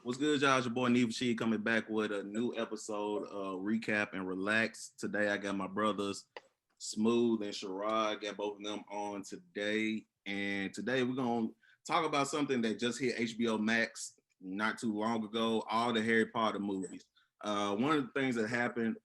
What's good, y'all? It's your boy Neva She coming back with a new episode of Recap and Relax. Today I got my brothers Smooth and Sherrod. Got both of them on today. And today we're gonna talk about something that just hit HBO Max not too long ago, all the Harry Potter movies. One of the things that happened,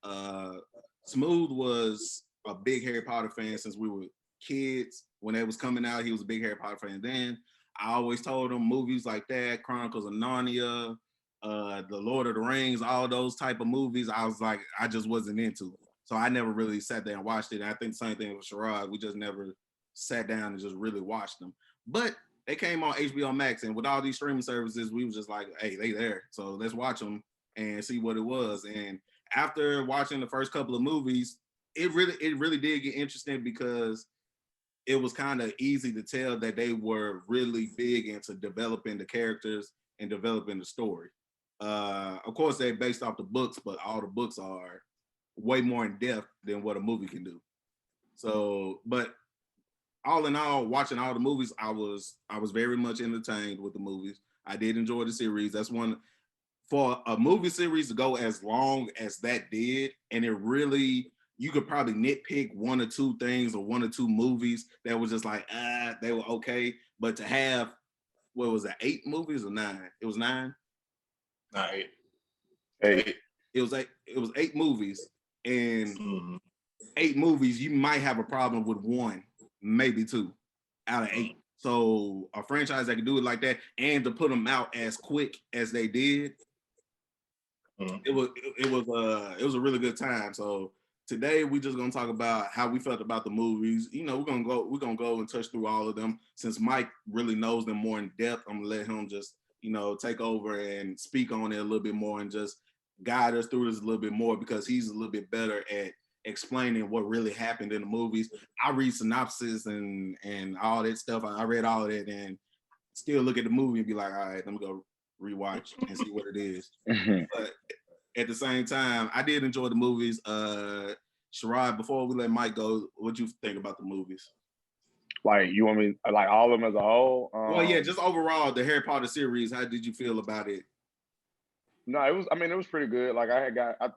Smooth was a big Harry Potter fan since we were kids. When it was coming out, he was a big Harry Potter fan then. I always told him movies like that, Chronicles of Narnia, The Lord of the Rings, all those type of movies, I was like, I just wasn't into. So I never really sat there and watched it. And I think the same thing with Sherrod. We just never sat down and just really watched them. But they came on HBO Max, and with all these streaming services, we was just like, hey, they there. So let's watch them and see what it was. And after watching the first couple of movies, it really did get interesting because it was kind of easy to tell that they were really big into developing the characters and developing the story. Of course, they're based off the books, but all the books are way more in depth than what a movie can do. So, but all in all, watching all the movies, I was very much entertained with the movies. I did enjoy the series. That's one for a movie series to go as long as that did, and it really you could probably nitpick one or two things or one or two movies that was just like they were okay, but to have what was it, 8 movies or 9? It was 9. Not 8. 8. It was 8. It was 8 movies, and 8 movies you might have a problem with one, maybe 2 out of 8. So a franchise that could do it like that and to put them out as quick as they did, it was a really good time. So today we just gonna talk about how we felt about the movies. You know, we're gonna go and touch through all of them. Since Mike really knows them more in depth, I'm gonna let him just, take over and speak on it a little bit more and just guide us through this a little bit more because he's a little bit better at explaining what really happened in the movies. I read synopsis and all that stuff. I read all of that and still look at the movie and be like, all right, let me go rewatch and see what it is. But at the same time, I did enjoy the movies. Sherrod, before we let Mike go, what you think about the movies? Like, you want me like all of them as a whole? Well, yeah, just overall the Harry Potter series. How did you feel about it? No, it was. I mean, it was pretty good. Like, I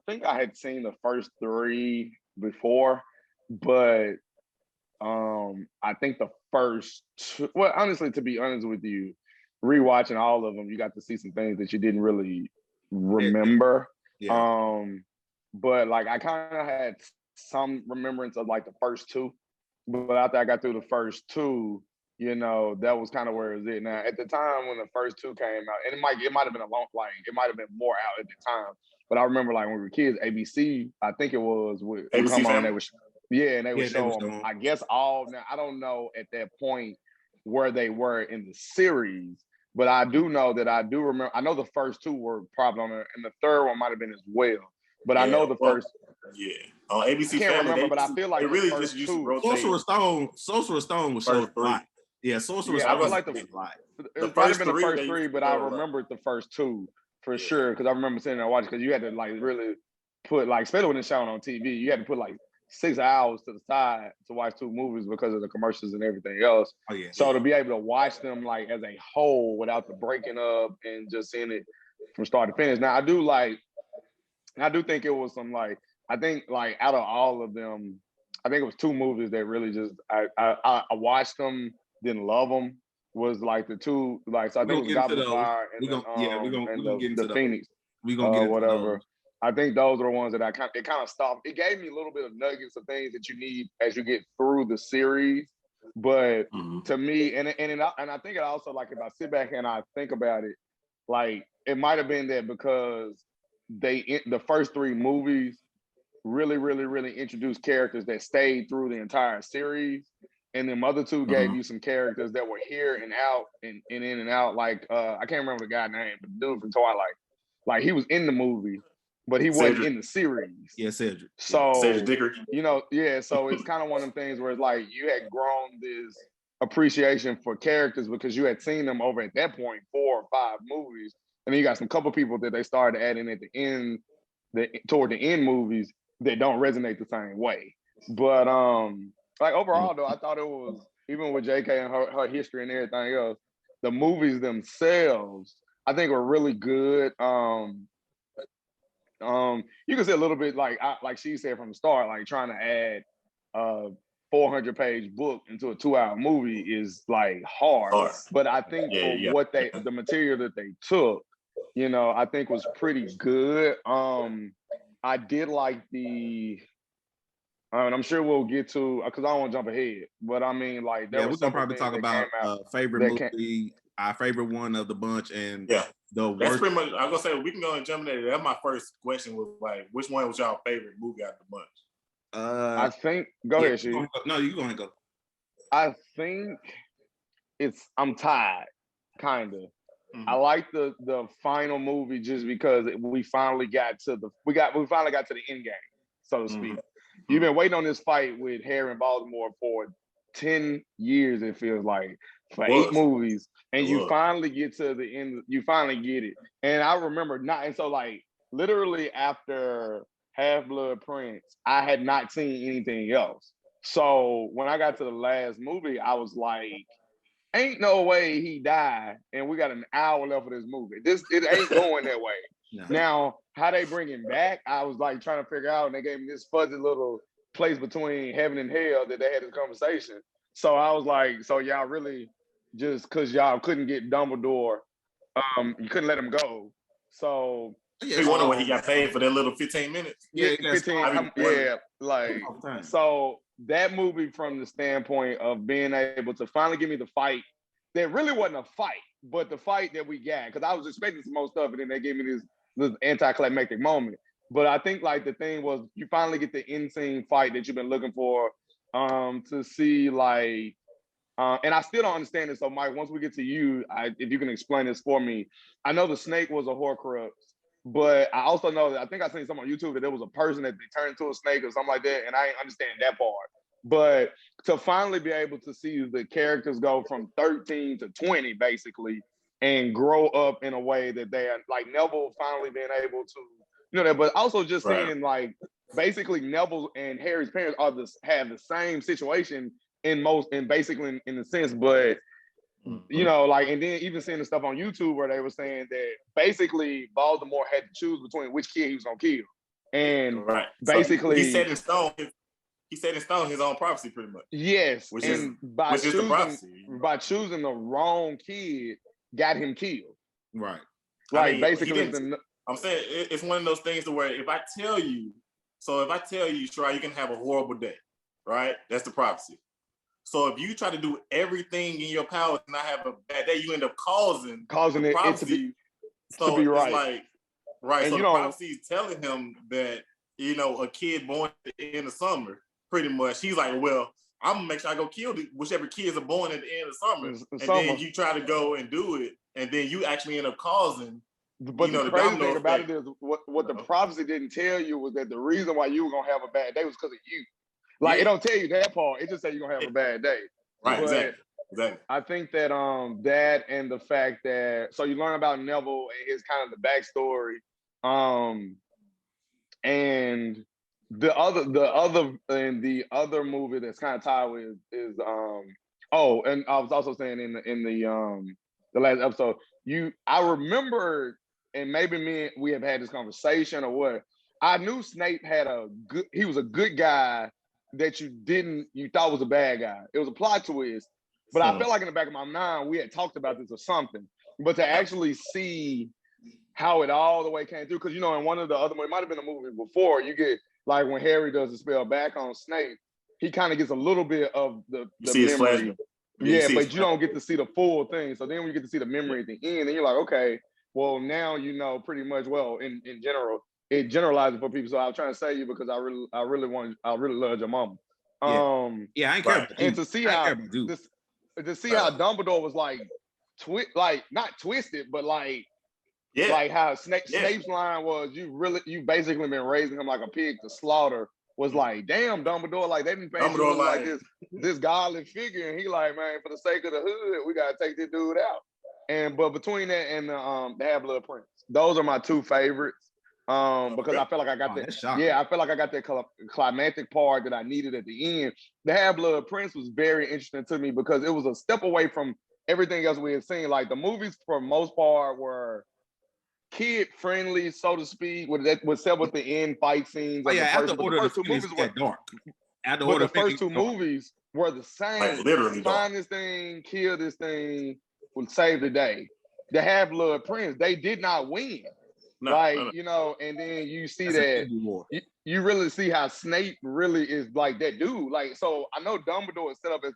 think I had seen the first 3 before, but I think the first 2. Well, honestly, to be honest with you, rewatching all of them, you got to see some things that you didn't really remember. Yeah. But like, I kind of had some remembrance of like the first 2, but after I got through the first 2, that was kind of where it was at. Now, at the time when the first 2 came out, and it might have been a long, like it might have been more out at the time. But I remember like when we were kids, ABC, I think it was would come on. They was and they would show them. I guess all now. I don't know at that point where they were in the series, but I do know that I do remember. I know the first 2 were probably on there, and the third one might have been as well. But I know the first. Yeah, on ABC. I can't remember, but I feel like it really just used to rotate. Sorcerer's Stone was showed a lot. Yeah, Sorcerer's Stone. I feel like it might have been the first 3, but I remembered the first 2 for sure because I remember sitting there watching because you had to like really put like, especially when it's shown on TV, you had to put like 6 hours to the side to watch 2 movies because of the commercials and everything else. Oh, yeah. So to be able to watch them like as a whole without the breaking up and just seeing it from start to finish. Now I do think it was some like, I think like out of all of them, I think it was 2 movies that really just I watched them, didn't love them. Was like the 2 like, so I think it was Goblet of Fire and the Phoenix. We gonna get into whatever. Those. I think those are the ones that it kind of stopped. It gave me a little bit of nuggets of things that you need as you get through the series. But to me, and I think it also, like, if I sit back and I think about it, like it might have been that because the first 3 movies really, really, really introduced characters that stayed through the entire series. And then other 2 gave you some characters that were here and out and in and out. Like I can't remember the guy's name, but the dude from Twilight. Like he was in the movie, but he wasn't in the series. Yeah, Cedric. So Cedric Diggory. So it's kind of one of them things where it's like you had grown this appreciation for characters because you had seen them over at that point 4 or 5 movies. And then you got some couple people that they started adding at the end, toward the end movies that don't resonate the same way. But like overall though, I thought it was, even with JK and her history and everything else, the movies themselves, I think were really good. You can say a little bit like she said from the start, like trying to add a 400-page book into a 2-hour movie is like hard. But I think for what the material that they took, I think was pretty good. I did like and I'm sure we'll get to, because I don't want to jump ahead, but I mean, like, we're gonna probably talk about favorite movie, our favorite one of the bunch, and the worst. That's pretty much. I'm gonna say we can go and jump in there. That's my first question was like, which one was y'all favorite movie out of the bunch? I think. Go ahead, She. No, you go ahead and go. I think I'm tied, kind of. Mm-hmm. I like the final movie just because we finally got to the end game, so to speak. Mm-hmm. You've been waiting on this fight with Harry and Baltimore for 10 years, it feels like, for 8 movies, and you finally get to the end. You finally get it, and I remember literally after Half-Blood Prince, I had not seen anything else. So when I got to the last movie, I was like, ain't no way he died, and we got an hour left of this movie. It ain't going that way. No. Now, how they bring him back, I was like trying to figure out, and they gave me this fuzzy little place between heaven and hell that they had this conversation. So I was like, so y'all really just because y'all couldn't get Dumbledore, you couldn't let him go. So you wonder what he got paid for that little 15 minutes. Yeah, 15. So that movie, from the standpoint of being able to finally give me the fight that really wasn't a fight, but the fight that we got, because I was expecting some more stuff, and then they gave me this anticlimactic moment. But I think like the thing was, you finally get the end scene fight that you've been looking for to see, like, and I still don't understand it. So Mike, once we get to you, if you can explain this for me, I know the snake was a Horcrux, but I also know that I think I seen something on YouTube that there was a person that they turned into a snake or something like that, and I ain't understand that part. But to finally be able to see the characters go from 13 to 20, basically, and grow up in a way that they are, like Neville finally being able to, that, but also just seeing like basically Neville and Harry's parents have the same situation in basically in the sense, but and then even seeing the stuff on YouTube where they were saying that basically Voldemort had to choose between which kid he was gonna kill, and basically so he set in stone. He set in stone his own prophecy, pretty much. Yes, by choosing the wrong kid, got him killed. Right. Like basically, I'm saying it's one of those things to where if I tell you, Shirai, you can have a horrible day, right? That's the prophecy. So if you try to do everything in your power to not have a bad day, you end up causing it to be right. It's like, right. And so the prophecy is telling him that, a kid born at the end of summer, pretty much, he's like, well, I'm gonna make sure I go kill whichever kids are born at the end of summer. Then you try to go and do it, and then you actually end up causing. But the crazy thing about it is what the prophecy didn't tell you was that the reason why you were gonna have a bad day was because of you. Like, it don't tell you that part. It just says you're gonna have a bad day. Right, exactly. I think that that and the fact that you learn about Neville and his kind of the backstory. And the other movie that's kind of tied with is and I was also saying in the last episode, I remember, and maybe we have had this conversation or what, I knew Snape he was a good guy that you thought was a bad guy. It was a plot twist, but I felt like in the back of my mind we had talked about this or something. But to actually see how it all the way came through, because in one of the other, it might have been a movie before, you get like when Harry does the spell back on Snape, he kind of gets a little bit of the memory. But you don't get to see the full thing. So then when you get to see the memory at the end, then you're like, okay, well now pretty much. Well, in general, it generalizes for people. So I was trying to say you because I really love your mama. I ain't care. And to see how Dumbledore was like not twisted, but like how Snape's line was, you basically been raising him like a pig to slaughter. Was like, damn, Dumbledore, like they didn't paint him like this godly figure, and he like, man, for the sake of the hood, we gotta take this dude out. But between that and the Half-Blood Prince, those are my two favorites. Because I felt like I got I felt like I got that climactic part that I needed at the end. The Half-Blood Prince was very interesting to me because it was a step away from everything else we had seen. Like the movies, for the most part, were kid friendly, so to speak. Except with the end fight scenes Oh of yeah, the after first. But the Order first the two Phoenix movies got dark. After but Order the first two dark. movies were the same. Like literally dark. Find this thing, kill this thing, will save the day. The Half-Blood Prince, they did not win. No. You know, and then you see that you really see how Snape really is like that dude. Like, so I know Dumbledore is set up as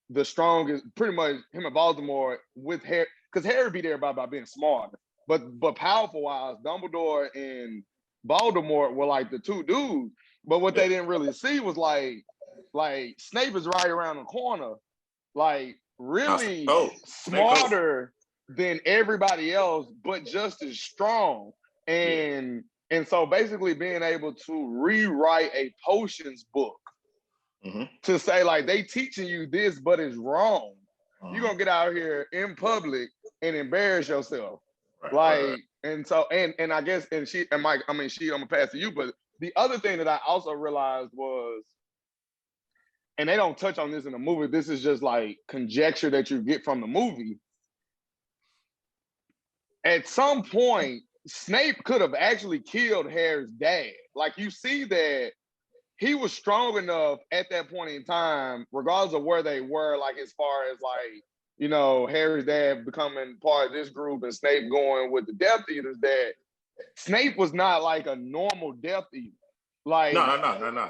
the strongest, pretty much him and Voldemort with Harry, because Harry beat everybody by being smart. But powerful wise, Dumbledore and Voldemort were like the two dudes. But what they didn't really see was like Snape is right around the corner, like really smarter than everybody else, but just as strong. And so basically being able to rewrite a potions book to say like they teaching you this, but it's wrong. You're gonna get out here in public and embarrass yourself. And so and I guess and Mike, I'm gonna pass to you, but the other thing that I also realized was, and they don't touch on this in the movie, this is just like conjecture that you get from the movie. At some point, Snape could have actually killed Harry's dad. Like, you see that he was strong enough at that point in time, regardless of where they were, like as far as like, you know, Harry's dad becoming part of this group and Snape going with the Death Eaters, that Snape was not like a normal Death Eater. Like, no.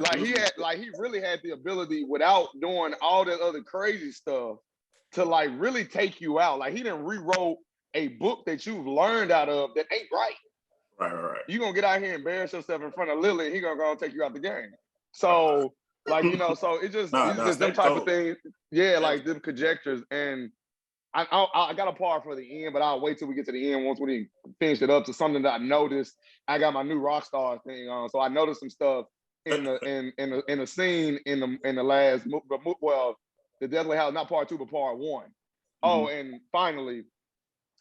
Like he really had the ability, without doing all that other crazy stuff, to like really take you out. Like, he didn't rewrote a book that you've learned out of that ain't right. Right. You're gonna get out here and embarrass yourself in front of Lily, and he gonna go and take you out the game. So, like, you know, so it's just them type of things. Yeah, like them conjectures. And I got a part for the end, but I'll wait till we get to the end once we finish it up to something that I noticed. I got my new Rockstar thing on, so I noticed some stuff in the scene in the last the Deathly Hallows, not part 2, but part 1. Oh, and finally,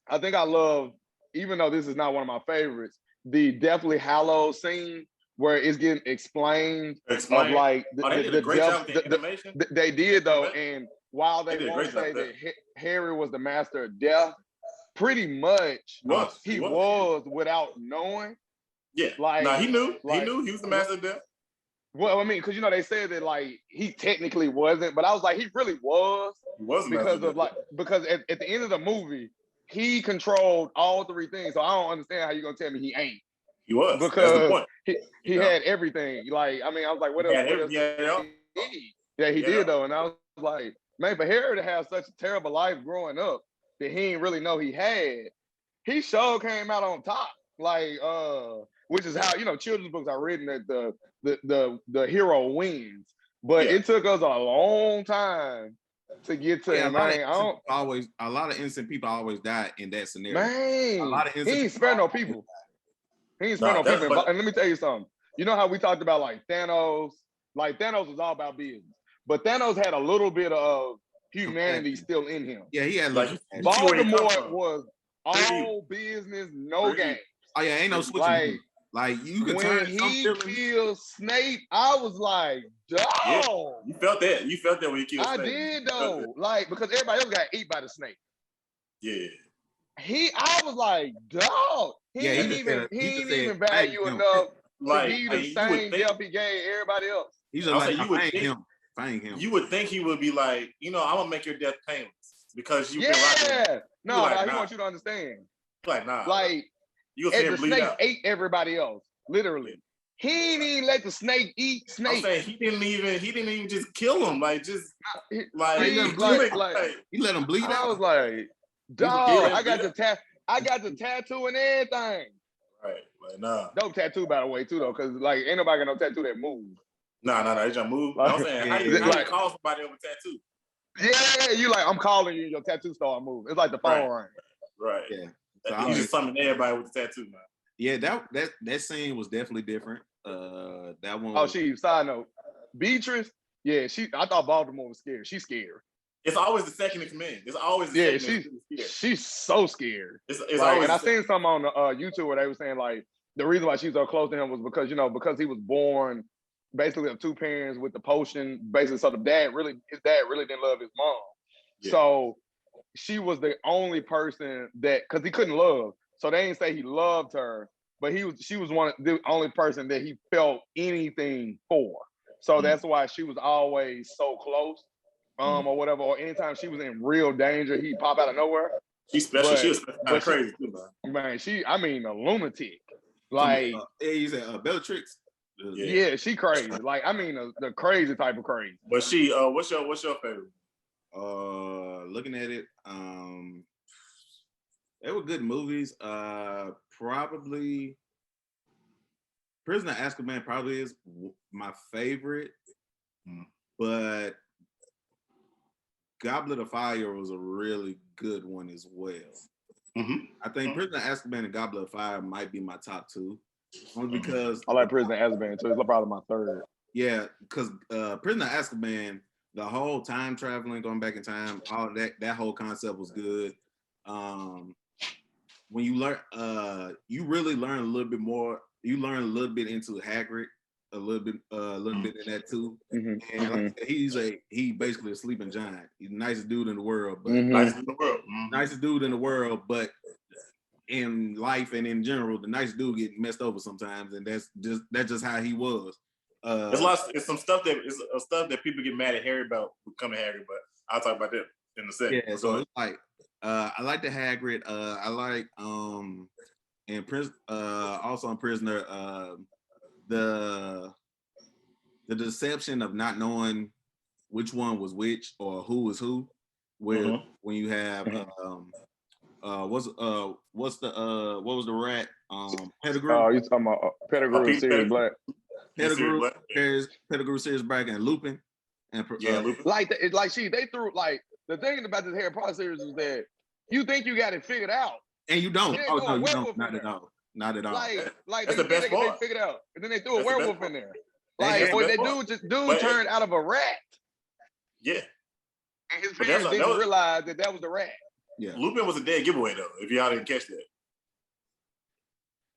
I think I love, even though this is not one of my favorites, the Deathly Hallows scene where it's getting explained. Of like they did a great job with the animation. They did though, and while they won't say that Harry was the master of death, pretty much he was without knowing. Yeah, he knew. He knew he was the master of death. Well, I mean, because, you know, they said that like he technically wasn't, but I was like, he really was. He was because at the end of the movie, he controlled all 3 things. So I don't understand how you're gonna tell me he ain't. He was, because he had everything. Like, I mean, I was like, what else? Yeah, he did though, and I was like, man, for Harry to have such a terrible life growing up that he didn't really know he had, he sure came out on top. Like, which is how, you know, children's books are written that the hero wins. But it took us a long time to get to him. A lot of innocent people always die in that scenario. Man, a lot of he ain't spare no people. He ain't spare no people. And let me tell you something. You know how we talked about like Thanos? Like, Thanos was all about business. But Thanos had a little bit of humanity still in him. Yeah, he had like Voldemort was all business, no games. Oh yeah, ain't no switching. Like, you could turn. When he killed Snape, I was like, dog. Yeah, you felt that. You felt that when he killed Snape. I did though. Like, because everybody else got eaten by the snake. Yeah. I was like, dog. He ain't even value enough to give you the same death he gave everybody else. He's just like, fang him. You would think he would be like, you know, I'm gonna make your death painless because you've been rocking. No, he wants you to understand. Like, nah. Like, you the snake out. Ate everybody else, literally. He didn't even let the snake eat Snake. I'm saying he didn't even just kill him. Like, just he let him bleed out. I was like, dog, I got the tattoo and everything. Right, like, nah. Dope tattoo, by the way, too, though, because like ain't nobody got no tattoo that moves. Nah, they just move. Like, I'm saying, how you call somebody over tattoo? Yeah, you like, I'm calling you, your tattoo start moving. It's like the phone ring. Right. Yeah. So you just summon everybody with the tattoo, man. Yeah, that scene was definitely different. That one. Oh, side note, Beatrice. Yeah, I thought Baltimore was scared. She's scared. It's always the second in command. It's always the she's so scared. It's like, always. And I seen some on YouTube where they were saying like the reason why she's so close to him was because he was born basically of 2 parents with the potion. Basically, so his dad really didn't love his mom. Yeah. So she was the only person that, because he couldn't love, so they didn't say he loved her, but she was the only person that he felt anything for. So that's why she was always so close, or whatever. Or anytime she was in real danger, he'd pop out of nowhere. She's special. She was kind of crazy too, man. I mean, a lunatic. Like, you said Bellatrix. Yeah, she crazy. Like, I mean, the crazy type of crazy. But she, what's your favorite? Looking at it, they were good movies. Probably Prisoner of Azkaban probably is my favorite, but Goblet of Fire was a really good one as well. I think Prisoner of Azkaban and Goblet of Fire might be my top two, only because I like Prisoner of Azkaban too. It's probably my third. Yeah, because Prisoner of Azkaban, the whole time traveling, going back in time, all that whole concept was good. When you learn, you really learn a little bit more. You learn a little bit into Hagrid, a little bit in that too. And like I said, he basically a sleeping giant. He's the nicest dude in the world, but nicest dude in the world, but in life and in general, the nice dude get messed over sometimes, and that's just how he was. It's some stuff that people get mad at Harry about becoming Harry, but I'll talk about that in a second. Yeah, so it's like I like the Hagrid. I like and also in Prisoner the deception of not knowing which one was which or who was who. Where when you have what was the rat? Pettigrew. Oh, you talking about Pettigrew, Sirius Black. Pettigrew, Sirius Black, and Lupin. And Lupin. They threw, like, the thing about this Harry Potter series is that you think you got it figured out, and you don't. Oh no, you don't. Not at all. Not at all. Like that's the best part. They figured out, and then they threw a werewolf in there. Like, boy, that dude turned out of a rat. Yeah. And his parents didn't realize that was the rat. Yeah. Lupin was a dead giveaway though, if y'all didn't catch that.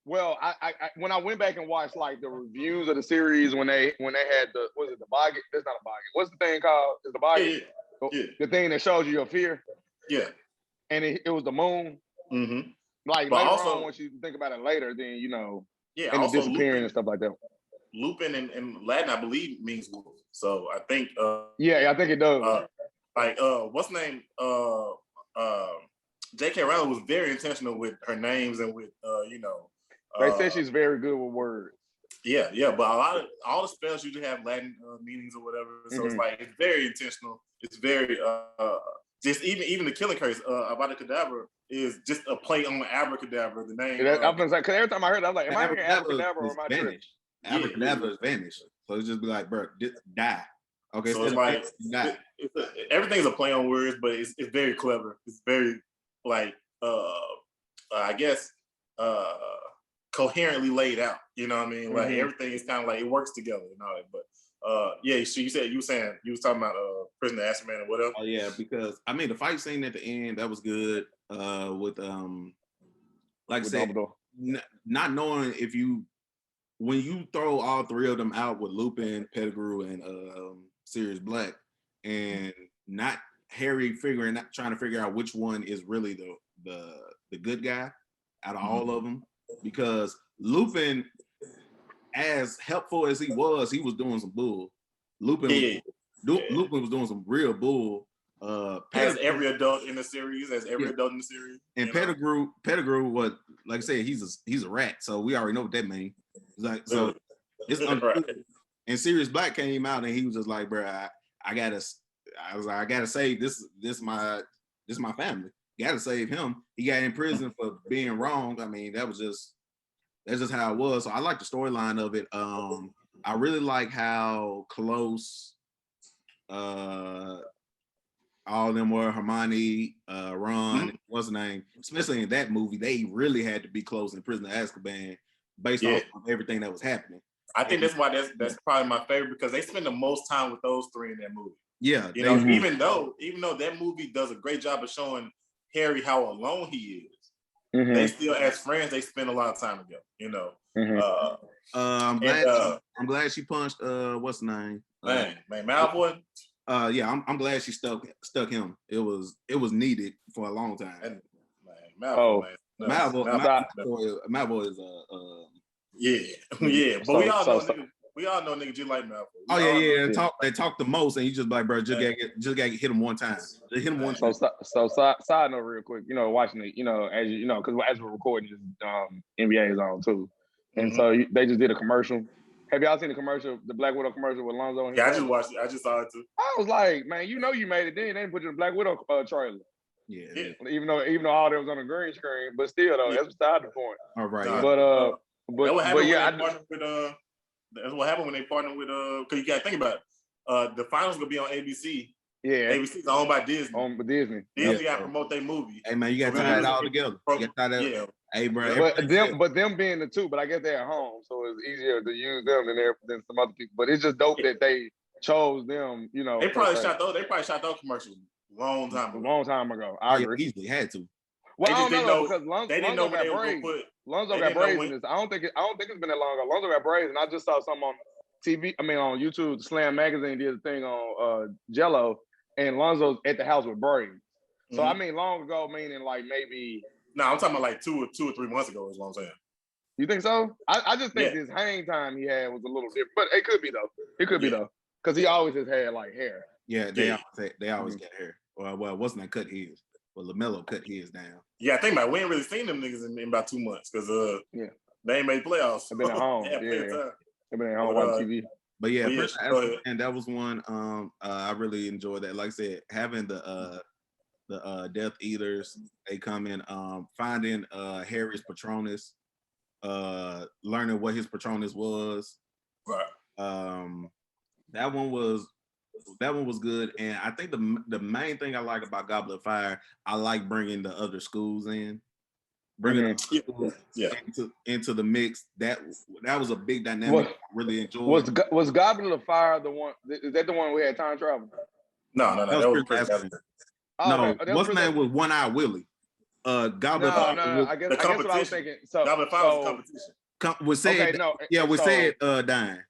Well, I when I went back and watched like the reviews of the series when they had the boggin? That's not a boggin. What's the thing called? Is the boggin? Yeah. The thing that shows you your fear. Yeah. And it was the moon. Like, but later also, on, once you think about it later, then and also the disappearing Lupin, and stuff like that. Lupin in Latin, I believe, means wolf. So I think. I think it does. What's the name? J.K. Rowling was very intentional with her names and with They say she's very good with words. Yeah, but all the spells usually have Latin meanings or whatever. So it's like it's very intentional. It's very just even the killing curse Avada Kedavra is just a play on abracadabra. The name. I was like, because every time I heard it, I was like, am I hearing abracadabra or am I tripping? Abracadabra is vanished. So it's just be like, bro, die. Okay, so it's like everything's a play on words, but it's very clever. It's very like I guess coherently laid out. You know what I mean? Like everything is kind of like it works together and all that. But so you was talking about Prisoner of Azkaban and whatever. Oh yeah, because I mean the fight scene at the end that was good. With like I said, not knowing when you throw all three of them out with Lupin, Pettigrew, and Sirius Black, and not Harry trying to figure out which one is really the good guy out of all of them, because Lupin, as helpful as he was doing some bull. Lupin was doing some real bull. As every adult in the series, and Pettigrew, what, like I said, he's a rat, so we already know what that means. Like, so it's understood. And Sirius Black came out and he was just like, bro, I gotta save this my family. Gotta save him. He got in prison for being wrong. I mean, that's just how it was. So I like the storyline of it. I really like how close all of them were. Hermione, Ron, what's the name? Especially in that movie, they really had to be close in Prisoner of Azkaban based off of everything that was happening. I think that's why that's probably my favorite, because they spend the most time with those three in that movie. Yeah, even though that movie does a great job of showing Harry how alone he is, they still, as friends, they spend a lot of time together. I'm glad she punched what's the name? Man, Malfoy. Yeah, I'm glad she stuck him. It was needed for a long time. And, man, Malvo, man. Malvo is yeah. But we all know niggas just like Malvo. They talk the most, and you just like, bro, just gotta hit him one time. Just hit him one time. So side note, real quick, watching it, because as we're recording, NBA is on too, and so they just did a commercial. Have y'all seen the commercial, the Black Widow commercial with Lonzo? Yeah, I just watched it. I just saw it too. I was like, man, you made it. Then they didn't put you in the Black Widow trailer. Yeah. Even though all that was on the green screen, but still though, that's beside the point. All right. That's what happened when they partnered with because you gotta think about it. The finals gonna be on ABC. Yeah. ABC's owned by Disney. Owned by Disney. Disney gotta promote their movie. Hey man, you gotta tie it all together. Yeah. Hey bro. But them being the two, but I guess they're at home, so it's easier to use them than some other people. But it's just dope that they chose them, They probably shot those commercials a long time ago. I agree. Easily had to. Well, I don't know because Lonzo got braids. Lonzo got braids in this. I don't think it's been that long ago. Lonzo got braids, and I just saw something on TV. I mean, on YouTube, Slam Magazine did a thing on Jello, and Lonzo's at the house with braids. So I mean, long ago, meaning like maybe. No, I'm talking about like 2 or 3 months ago. Is what I'm saying. You think so? I just think his hang time he had was a little different, but it could be though. It could be though, because he always has had like hair. Yeah, they always get hair. Well, wasn't that cut his? Well, LaMelo cut his down. Yeah, I think about we ain't really seen them niggas in about 2 months because they ain't made playoffs. They've been at home. They've been at home watching TV. But and that was one I really enjoyed that. Like I said, having the Death Eaters, they come in finding Harry's Patronus, learning what his Patronus was. Right. That one was good, and I think the main thing I like about Goblet of Fire, I like bringing the other schools in, into the mix. That was a big dynamic. I really enjoyed. Was Goblet of Fire the one? Is that the one we had time travel? No. That was Chris Gaskins. What's the name was One Eye Willie? Goblet of Fire. No. I guess what I was thinking. So Goblet of Fire was competition. We said dying.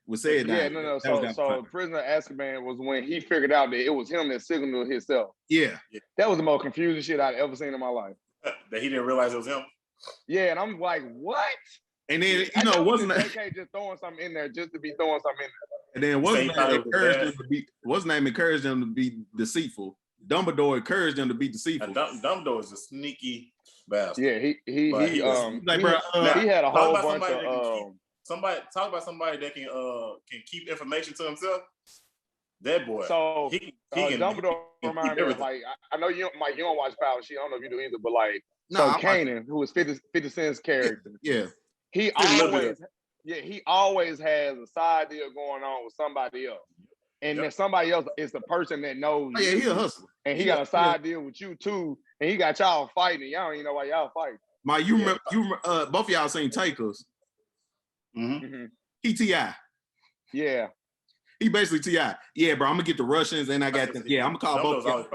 We said dying. Yeah, So Prisoner of Azkaban was when he figured out that it was him that signaled himself. Yeah. That was the most confusing shit I'd ever seen in my life. That he didn't realize it was him. Yeah, and I'm like, what? And then wasn't that JK just throwing something in there just to be throwing something in there? And then what's name encouraged them to be deceitful. Dumbledore encouraged them to be deceitful. Dumbledore is a sneaky bastard. Yeah, he had a whole bunch of talk about somebody that can keep information to himself. That boy. So Dumbledore reminds me of, like, I know you don't watch Power. I don't know if you do either, but like Kanan, who was 50 Cent's character. Yeah. He always has a side deal going on with somebody else. And then somebody else is the person that knows. Oh, yeah, he a hustler. And he got a side deal with you too. And he got y'all fighting. Y'all don't even know why y'all fighting. You remember both of y'all seen Takers. He T.I. Yeah. He basically T.I. Yeah, bro. I'm gonna get the Russians and I got the I'm gonna call both y'all.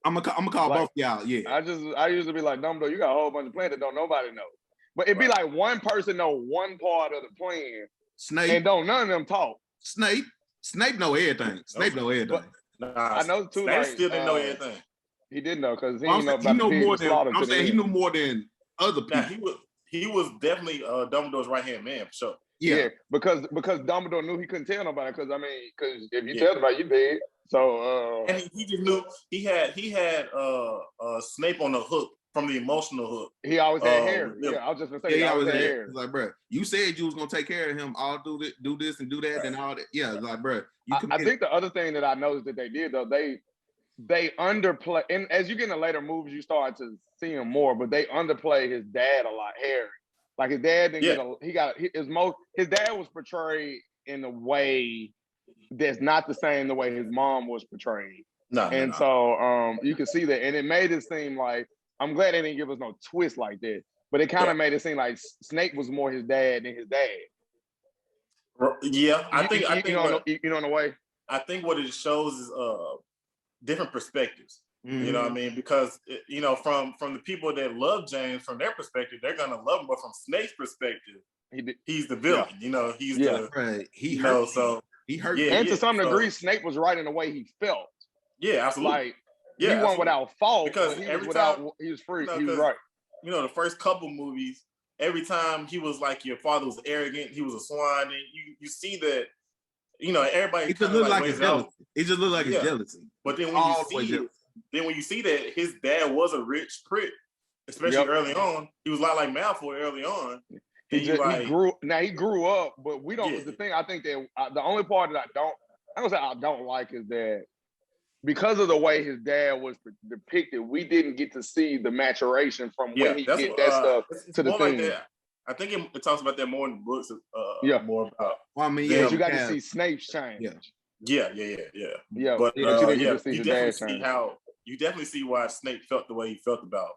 I'm gonna call both y'all. Yeah. I used to be like, Dumbledore, you got a whole bunch of plans that don't nobody know. But it'd be like one person know one part of the plan. Snape. And don't none of them talk. Snape know everything. Snape know everything. I know too. Snape still didn't know everything. He didn't know because he knew more than other people. Now, he was definitely Dumbledore's right hand man for sure. Yeah, because Dumbledore knew he couldn't tell nobody. Because if you tell somebody, you dead. So and he just knew he had Snape on the hook from the emotional hook. He always had hair. Yeah, I was just gonna say he always had hair. Like, bro, you said you was gonna take care of him. I'll do this and do that and all that. Yeah, like, bro. I think the other thing that I noticed that they did though, they underplay, and as you get in the later movies, you start to see him more, but they underplay his dad a lot, Harry. Like his dad didn't his dad was portrayed in a way that's not the same the way his mom was portrayed. So you can see that, and it made it seem like, I'm glad they didn't give us no twist like that, but it kind of made it seem like Snape was more his dad than his dad. Yeah, I think in a way. I think what it shows is different perspectives. You know what I mean? Because from the people that love James, from their perspective, they're gonna love him. But from Snape's perspective, he's the villain. He's the he hurt. So he hurt. And to some degree, Snape was right in the way he felt. Yeah, absolutely. Like yeah, he wasn't without fault, because but he every was time he was free. you know, He was right. You know, the first couple movies, every time he was like, your father was arrogant, he was a swine, and you see that, you know, everybody It just kind of looked like like weighs his out. jealousy. It just looked like his Yeah. jealousy. But then when All the way you see, jealous. that his dad was a rich prick, especially early on, he was a lot like Malfoy early on. He grew up, but we don't. Yeah. The thing I think that the only part that I don't say I don't like is that because of the way his dad was depicted, we didn't get to see the maturation from when he did that stuff it's to the more thing. like that. I think it talks about that more in the books. More about. Well, I mean, yeah, you got to see Snape's change. Yeah. But you didn't get to see you his definitely dad's see change. how you definitely see why Snape felt the way he felt about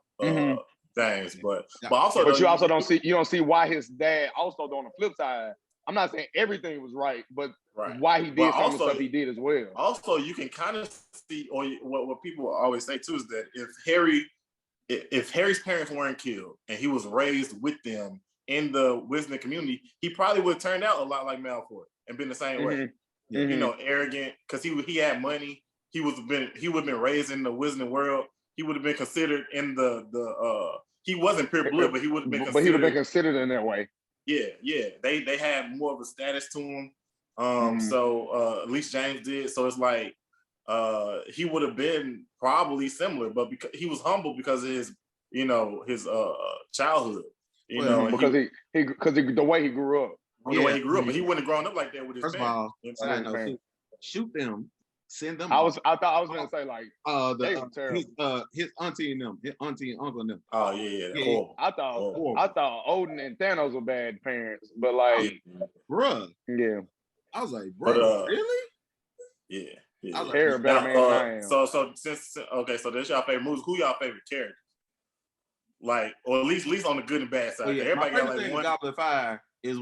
things, but you don't see why his dad also on the flip side. I'm not saying everything was right, but why he did some of the stuff he did as well. Also, you can kind of see, or what people always say too, is that if Harry's parents weren't killed and he was raised with them in the Wizarding community, he probably would have turned out a lot like Malfoy and been the same way. You know, arrogant because he had money. He would have been raised in the Wizarding world. He would have been considered in the he wasn't pure blood, but he would have been considered. But he would have been considered in that way. Yeah. They had more of a status to him. So at least James did. So it's like he would have been probably similar, but because he was humble because of his childhood. Because the way he grew up. The way he grew up, but he wouldn't have grown up like that with his parents. First of all, shoot them. Send them. I thought I was gonna say like his auntie and them, his auntie and uncle and them. Oh yeah. I thought Odin and Thanos were bad parents, but like, bruh. Yeah. I was like, bro, really? Yeah. I was like, Batman. So so that's y'all favorite movies. Who y'all favorite characters? Like, or at least on the good and bad side. Everybody got like one. Goblet of Fire is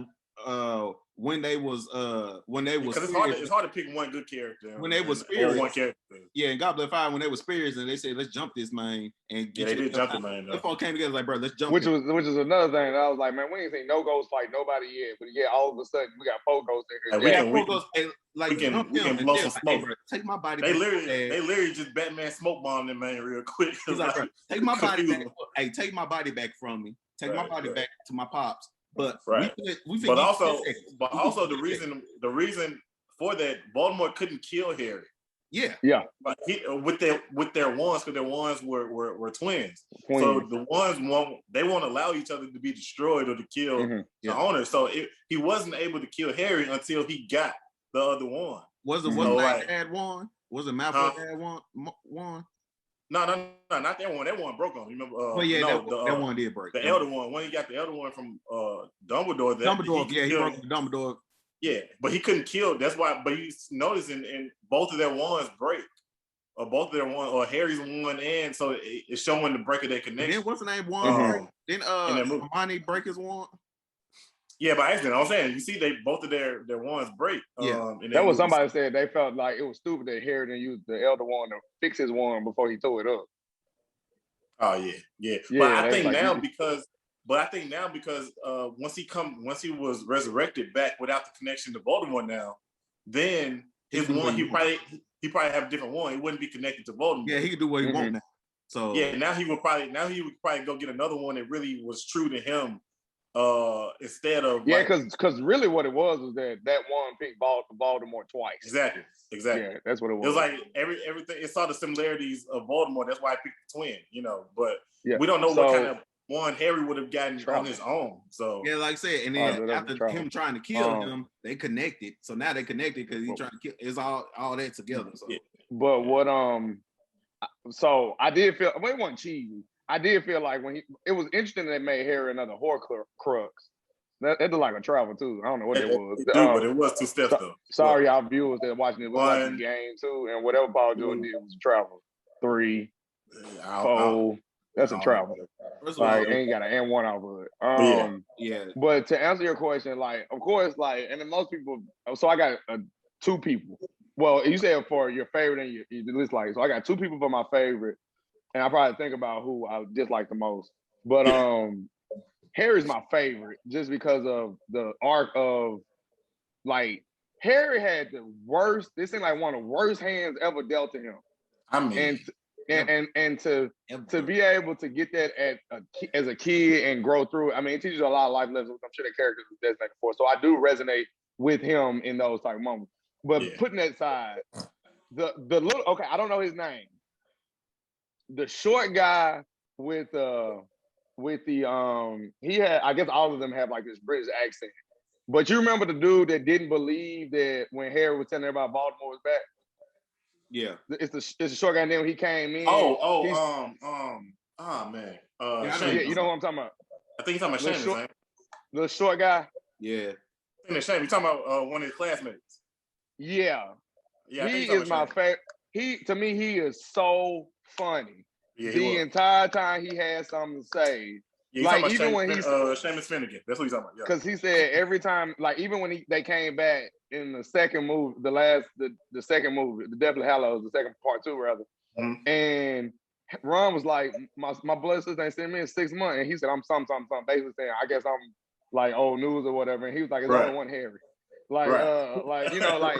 when they was because it's hard to pick one good character when they was spirits. One character. Yeah, in Goblet of Fire when they were spirits and they said let's jump this man and get they did jump the man. They all came together like, bro, let's jump. Which is another thing that I was like, man, we ain't seen no ghosts fight nobody yet, but yeah, all of a sudden we got 4 ghosts in here. We can blow some smoke. Hey, bro, take my body. They literally just Batman smoke bombed them man real quick. He's like, bro, take my body back. Hey, take my body back from me. Take my body back to my pops. But but also the reason for that, Baltimore couldn't kill Harry. Yeah. Like with their wands, because their wands were twins. So the wands won't allow each other to be destroyed or to kill the owner. So he wasn't able to kill Harry until he got the other wand. Was it dad wand? Was it Malfoy dad wand? No, not that one. That one broke on. You remember? That one did break. The elder one. When he got the elder one from Dumbledore. He broke Dumbledore. Yeah, but he couldn't kill. That's why. But you notice in both of their wands break, or both of their wand, or Harry's wand, and so it's showing the break of their connection. And then what's the name? Wand. Then Hermione break his wand. Yeah, by accident. I'm saying you see, both of their wands break. That was somebody said they felt like it was stupid that Harry didn't use the elder wand to fix his wand before he tore it up. Oh yeah. But I think now because once he was resurrected back without the connection to Voldemort now, then his wand he probably have a different wand. He wouldn't be connected to Voldemort. Yeah, he could do what he want now. So yeah, now he would probably go get another one that really was true to him. Instead of because really what it was that one picked Voldemort twice. Exactly. Yeah, that's what it was. It was like everything. It saw the similarities of Voldemort. That's why I picked the twin. But we don't know what kind of one Harry would have gotten on his own. So yeah, like I said, and then after him trying to kill him, they connected. So now they connected because he's trying to kill. It's all that together. So. Yeah. But what so I did feel it wasn't cheesy. I did feel like it was interesting that they made Harry another Horcrux. That looked like a travel too. I don't know what it was. But it was 2 steps though. Sorry, y'all viewers that are watching it. We're watching the game too, and whatever Paul Jordan did was a travel. 3, 4. That's a travel. Like, ain't got an and one off of it. But to answer your question, like, of course, like, and then most people. So I got 2 people. Well, you said for your favorite and your list, like, so I got 2 people for my favorite. And I probably think about who I dislike the most. But Harry's my favorite just because of the arc of, like, Harry had the worst, this seemed like one of the worst hands ever dealt to him. I mean, and to be able to get that as a kid and grow through it. I mean, it teaches you a lot of life lessons, which I'm sure the characters was designated for. So I do resonate with him in those type of moments. But putting that aside, the little I don't know his name. The short guy with the he had, I guess all of them have like this British accent. But you remember the dude that didn't believe that when Harry was telling everybody Baltimore was back? Yeah. It's the short guy, and then when he came in. Man. You know what I'm talking about? I think he's talking about Seamus, right? The short guy. Yeah. I think Seamus. You're talking about one of his classmates. Yeah. Yeah. He is my favorite. To me, he is so funny. Yeah, the entire time he had something to say. Yeah, like even when he's Seamus Finnegan, that's what he's talking about. Because he said every time, like even when they came back in the second movie, the second movie, the Deathly Hallows, the second part 2 rather, and Ron was like, my blood sister ain't seen me in 6 months, and he said I'm something, basically saying I guess I'm like old news or whatever, and he was like, it's only one Harry. Like, you know, like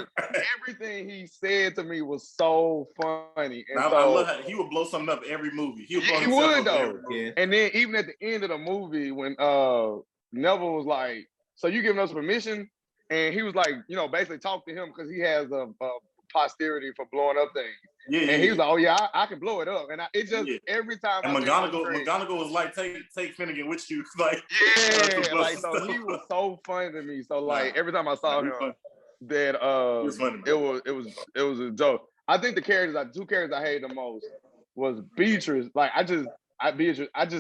everything he said to me was so funny. And I love how he would blow something up every movie. He would though. Yeah. And then even at the end of the movie, when Neville was like, "So you giving us permission?" and he was like, you know, basically talk to him because he has a posterity for blowing up things. Yeah. And he was like, "Oh yeah, I can blow it up." And it just every time. And McGonagall was like, "Take Finnegan with you." Like, like so he was so funny to me. So like every time I saw him, that it was a joke. I think the two characters I hated the most was Beatrice. Like I just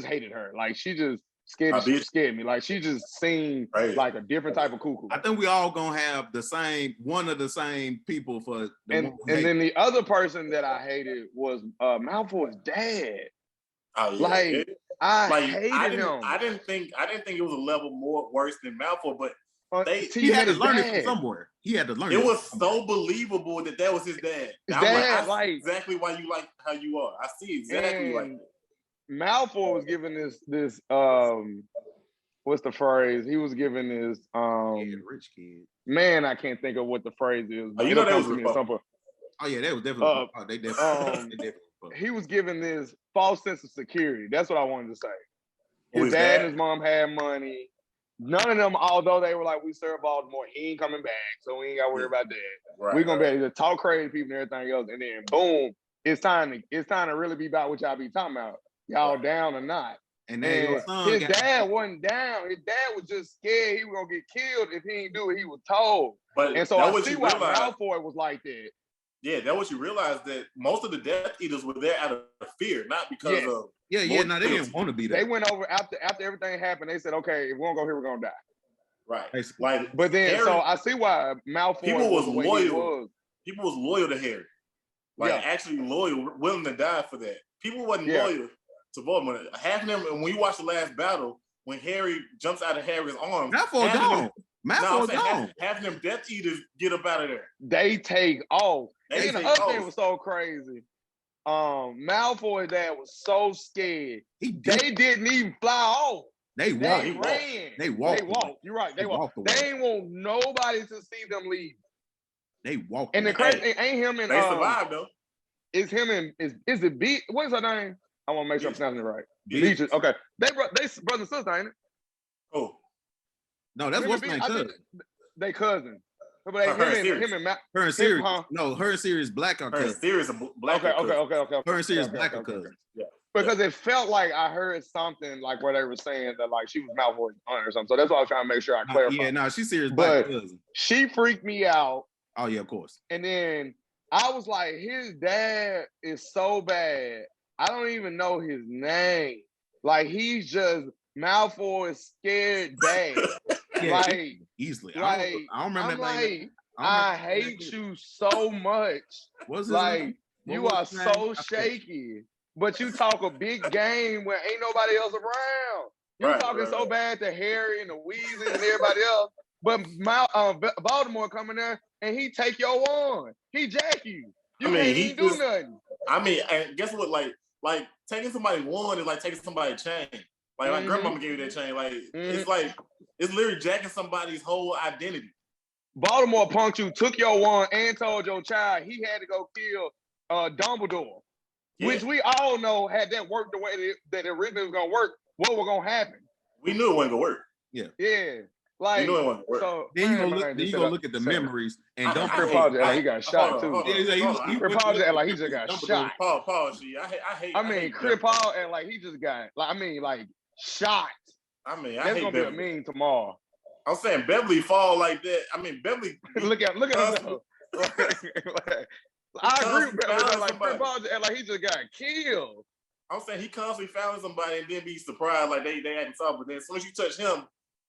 hated her. Like she just scared me. Like she just seemed like a different type of cuckoo. I think we all gonna have one of the same people for. And then the other person that I hated was Malfoy's dad. Oh, yeah. I hated him. I didn't think it was a level more worse than Malfoy, but he had to learn it from somewhere. He had to learn it. It was so believable that was his dad. I see exactly why you like how you are. I see exactly like that. Malfoy was given this what's the phrase? He was given this rich kid. Man, I can't think of what the phrase is. Oh, you know that was at some point. Oh yeah, that was definitely. They definitely. He was given this false sense of security. That's what I wanted to say. His dad and his mom had money. None of them, although they were like, we serve Baltimore, he ain't coming back, so we ain't got to worry about that. We're gonna be able to talk crazy to people and everything else, and then boom, it's time to really be about what y'all be talking about. Y'all down or not? And his dad wasn't down. His dad was just scared he was gonna get killed if he didn't do what he was told. And so I see why Malfoy was like that. Yeah, that was you realize that most of the Death Eaters were there out of fear, not because of. No, they didn't want to be there. They went over after everything happened. They said, "Okay, if we don't go here, we're gonna die." Right. Basically. But then, Harry, so I see why Malfoy. People was loyal. People was loyal to Harry. Actually loyal, willing to die for that. People wasn't loyal to Voldemort. Half of them, when you watch the last battle, when Harry jumps out of Harry's arms, Malfoy gone. Malfoy gone. Half of them Death Eaters get up out of there. They take off. And the other thing was so crazy. Malfoy's dad was so scared. They didn't even fly off. They ran. They walked. You're right. They walked. They ain't want nobody to see them leave. They walked. And the crazy thing ain't him and they survived though. It's him and is it B? What is her name? I want to make sure I'm pronouncing it right. Beatrice. Okay. They brother and sister, ain't it? Oh. No, that's what's name cousin. They cousin. But her and Sirius. No, her and Sirius black are cousin. Her and Sirius black. Okay. Her and Sirius black are cousin. Yeah. Because it felt like I heard something like where they were saying that like she was Malfoy's aunt or something. So that's why I was trying to make sure I clarify. Yeah, no, she's Sirius black cousin. She freaked me out. Oh yeah, of course. And then I was like, his dad is so bad. I don't even know his name. Like he's just Malfoy's scared dad. Like easily. I don't remember that name. I hate you so much. What's like you are so shaky, but you talk a big game where ain't nobody else around. You talking so bad to Harry and the Weasley and everybody else, but Baltimore coming there and he take your one. He jack you. You can't even do nothing. I mean, and guess what? Like taking somebody one is like taking somebody's chain. Like my grandmama gave you that chain. Like it's literally jacking somebody's whole identity. Baltimore punked you, took your one, and told your child he had to go kill Dumbledore, Yeah. which we all know had that worked the way that it originally was gonna work, what was gonna happen? We knew it wasn't gonna work. Yeah, We knew it wasn't gonna work. so Then you go look at the memories and don't Crip Paul just like he got shot too. Crip Paul just like he just got shot. Paul, I hate. I mean, Crip Paul and like he just got like shot. I mean, that's gonna Beverly. be a meme tomorrow. I'm saying Beverly fall like that. I mean, Beverly. look at him. I agree with Beverly. Like Crip Paul just like he just got killed. I'm saying he constantly fouling somebody and then be surprised like they hadn't saw, but then as soon as you touch him,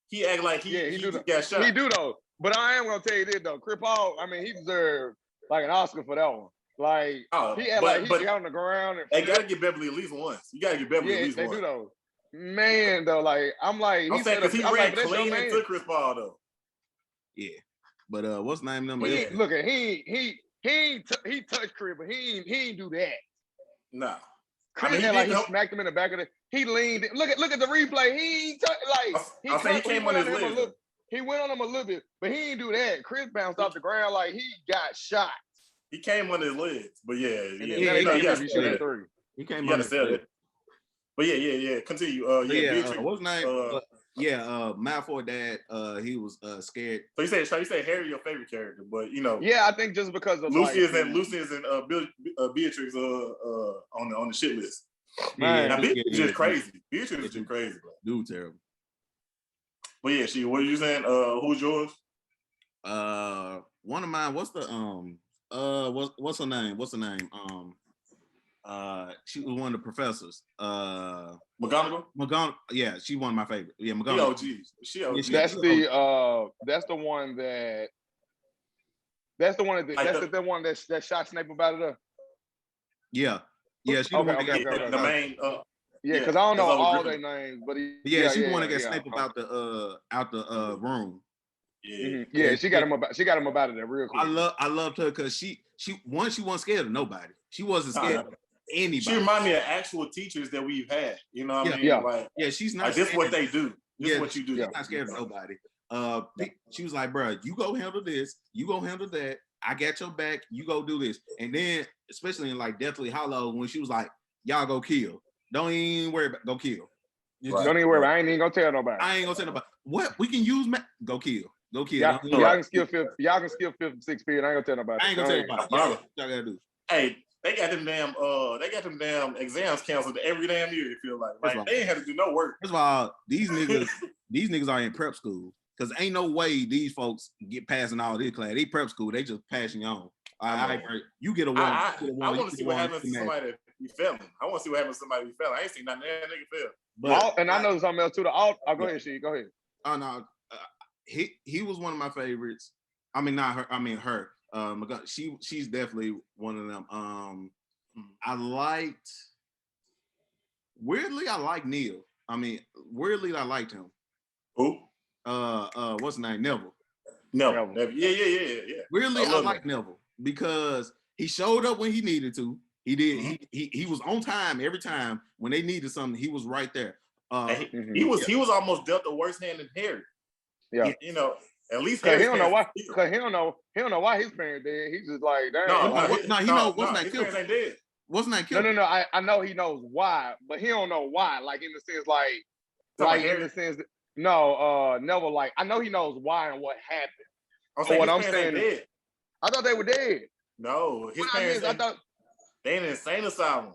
he act like he got shot. He do though. But I am gonna tell you this though, Crip Paul, I mean, he deserved like an Oscar for that one. Like he act like he got on the ground. And they gotta get Beverly at least once. You gotta get Beverly at least once. Yeah, they do though. Man, though, like I'm saying because he ran clean into Chris Paul though. Yeah, but what's the name? Number? Look at he touched Crip, but he ain't do that. Nah. Chris he smacked him in the back of the. He leaned. Look at the replay. He came on his leg. He went on him a little bit, but he didn't do that. Chris bounced off the ground like he got shot. He came on his legs, but yeah. He came on his legs. But yeah. Continue. What's his name? Malfoy dad. He was scared. So you say Harry your favorite character, but you know. Yeah, I think just because of Lucius and Beatrix on the shit list. Man, now Beatrix is just crazy. Beatrix is just crazy, bro. Dude, terrible. But yeah, what are you saying? Who's yours? One of mine. What's the what's her name? She was one of the professors. McGonagall. Yeah, she one of my favorite. Yeah, McGonagall. She OG. That's the one that shot Snape about it up. Yeah. Yeah, she the main. Yeah, because I don't know all their names, but she the one that got Snape about the out the room. Yeah, yeah, she got him about it real quick. I loved her because she wasn't scared of nobody. She wasn't scared of anybody. She reminded me of actual teachers that we've had. You know what I mean? Yeah. Like, she's not. Like, this is what they do. This is what you do. She's not scared of nobody. She was like, bro, you go handle this. You go handle that. I got your back. You go do this. And then, especially in like Deathly Hallows, when she was like, y'all go kill. Don't even worry about go kill. Don't even worry about. I ain't even gonna tell nobody. I ain't gonna tell nobody. What we can use? Go kill. Go kill. Y'all can skill fifth. Y'all can skill fifth and sixth period. I ain't gonna tell nobody. I ain't gonna tell nobody. Y'all gotta do. Hey, they got them damn exams canceled every damn year. It feel like they ain't had to do no work. First of all, these niggas are in prep school because ain't no way these folks get passing all this class. They prep school. They just passing you on. You get a one. I want to see what happens to somebody that be failing. I want to see what happens to somebody be failing. I ain't seen nothing that nigga fail. But I know something else too. Go ahead, She. Go ahead. Oh no, he was one of my favorites. I mean, not her. I mean her. She's definitely one of them. I liked Neil. I mean, weirdly, I liked him. Who? What's his name? Neville. Neville. Yeah. Weirdly, I like Neville because he showed up when he needed to. He did. Mm-hmm. He was on time every time when they needed something. He was right there. He was almost dealt a worse hand than Harry. Yeah, you know. At least he don't know why. Because he don't know why his parents dead. He's just like, damn. He knows what's not killed. Ain't dead. Wasn't that killed? No. I know he knows why, but he don't know why. Like in the sense, in the sense that Neville. Like I know he knows why and what happened. What I'm saying, dead. I thought they were dead. No, his parents. I thought they in an insane asylum.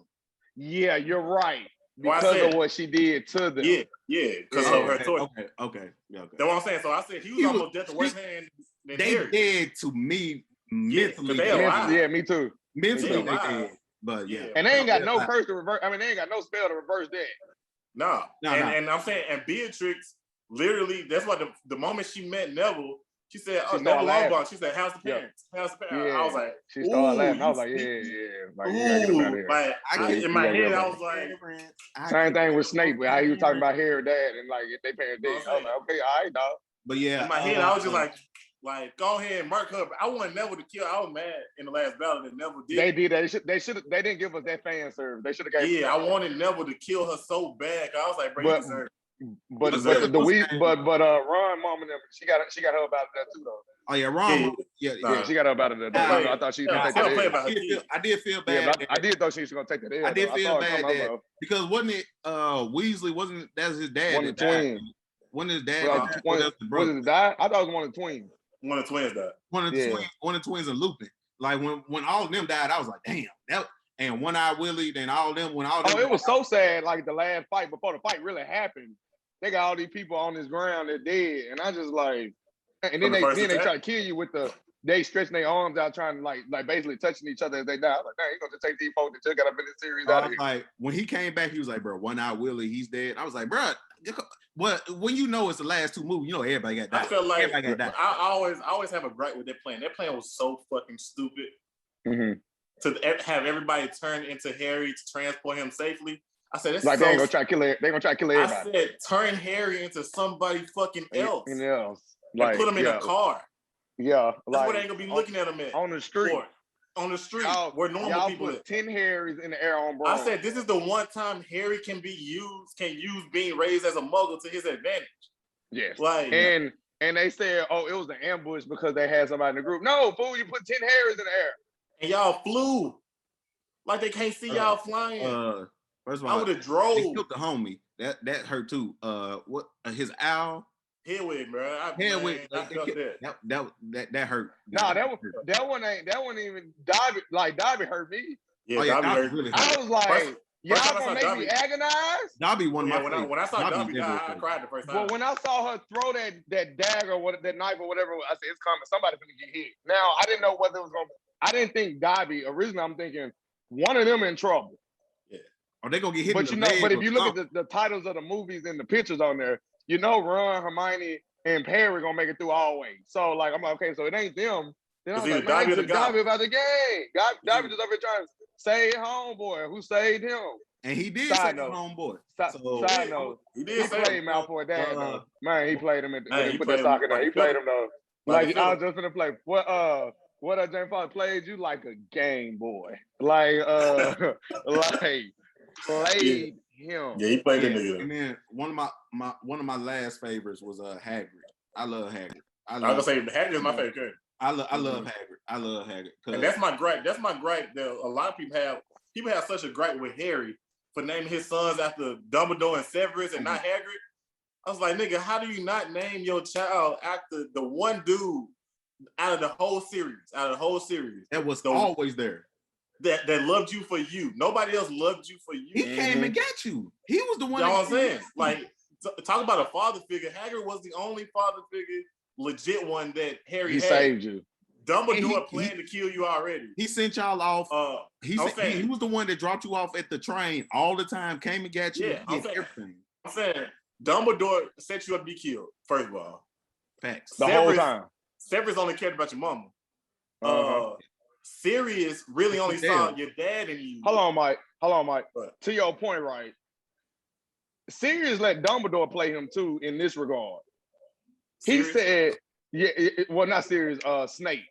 Yeah, you're right. Because of what she did to them. Yeah, because of her torture. Okay. That's what I'm saying. So I said he was almost dead the worst hand than Harry. They dead to me mentally. Yeah, me too. Mentally, they dead. But yeah. And they ain't got no curse to reverse. I mean, they ain't got no spell to reverse that. No. And I'm saying, and Beatrix, literally, that's why the moment she met Neville, she said, Neville Longbottom. She said, how's the parents? How's the parents? Yeah. I was like, she started laughing. I was like, yeah. In my head, I was like, same thing with Snape, how he was talking about Harry dad and like if they parents dead. I was like, okay, all right, dog. But yeah, in my head, I was just like, go ahead and mark her. I wanted Neville to kill. I was mad in the last battle that Neville did. They did. They didn't give us that fan service. They should have gave. Yeah, I wanted Neville to kill her so bad. I was like, bro, you deserve. But Because but what's the his we name? but Ron mom and them, she got her up out of that too though. Oh yeah, Ron. Yeah. Yeah, Yeah, she got her up out of that. Nah, I thought she was gonna Nah, take she don't play that. about her I did feel Yeah, bad. but I did thought she was gonna take that. I did feel bad that that because wasn't it Weasley? Wasn't that's his dad? one of the twins. One of his dad. Well, that died, or that's the brother. was it die? I thought it was one of the twins. One of the twins died. One of the twins and Lupin. Like when all of them died, I was like, damn. That and One Eye Willie, then all of them. When all of them it was so sad. Like the last fight before the fight really happened, they got all these people on this ground that dead, and I just like, and then they try to kill you with they stretching their arms out trying to like basically touching each other as they die. I was like, you gonna just take these folks that just got up in this series out of here. Like when he came back, he was like, bro, One Eye Willie, he's dead. I was like, bro, what? When you know it's the last two movies, you know everybody got died. I feel like I always have a gripe with their plan. Their plan was so fucking stupid. Mm-hmm. To have everybody turn into Harry to transport him safely. I said, this like they ain't gonna try to kill. They're gonna try to kill everybody. I said, turn Harry into somebody fucking else. Anything else. Like, put him in a car. Yeah, that's what they ain't gonna be looking at him at on the street. On the street where normal people put 10 Harrys in the air on bro. I said this is the one time Harry can use being raised as a muggle to his advantage. Yes. Like and they said, oh, it was an ambush because they had somebody in the group. No, fool, you put 10 Harrys in the air. And y'all flew. Like they can't see y'all flying. First of all, I would have drove. They killed the homie. That hurt too. What his owl? Hedwig, bro. Hedwig. That hurt. Nah, that one even Dobby. Like Dobby hurt me. Yeah, Dobby hurt. Really I was like, y'all gonna make me agonize? Dobby one of my favorites. When I saw Dobby die, I cried the first time. Well, when I saw her throw that dagger, that knife or whatever, I said it's coming. Somebody's gonna get hit. Now I didn't know whether it was gonna. I didn't think Dobby. Originally, I'm thinking one of them in trouble. Yeah. Are they gonna get hit? But but if you look at the titles of the movies and the pictures on there, you know Ron, Hermione, and Harry gonna make it through always. So like I'm like, okay, so it ain't them. Then I was like, Dobby about the game. Dobby just up here trying to save homeboy who saved him. And he did save homeboy. Side note, he played Malfoy dad though. Man, he played him he put that soccer down. He played him though. Like I was just gonna play. What James Foster played you like a game boy. Like played him. Yeah, he played the nigga. And then one of my last favorites was Hagrid. I love Hagrid. I was gonna say Hagrid is my favorite character. I love Hagrid. I love Hagrid. And that's my gripe. That's my gripe that a lot of people have. People have such a gripe with Harry for naming his sons after Dumbledore and Severus and not Hagrid. I was like, nigga, how do you not name your child after the one dude out of the whole series? That was always there. That loved you for you. Nobody else loved you for you. He came and got you. He was the one. You know what I'm saying? Like, talk about a father figure. Hagrid was the only father figure, legit one that Harry had. He saved you. Dumbledore planned to kill you already. He sent y'all off. He was the one that dropped you off at the train all the time, came and got you. Yeah, everything. I'm saying Dumbledore set you up to be killed, first of all. Facts. The whole time. Severus only cared about your mama. Sirius really only saw your dad and you. Hold on, Mike. What? To your point, right? Sirius let Dumbledore play him too in this regard. Sirius? He said, well, not Sirius, Snape.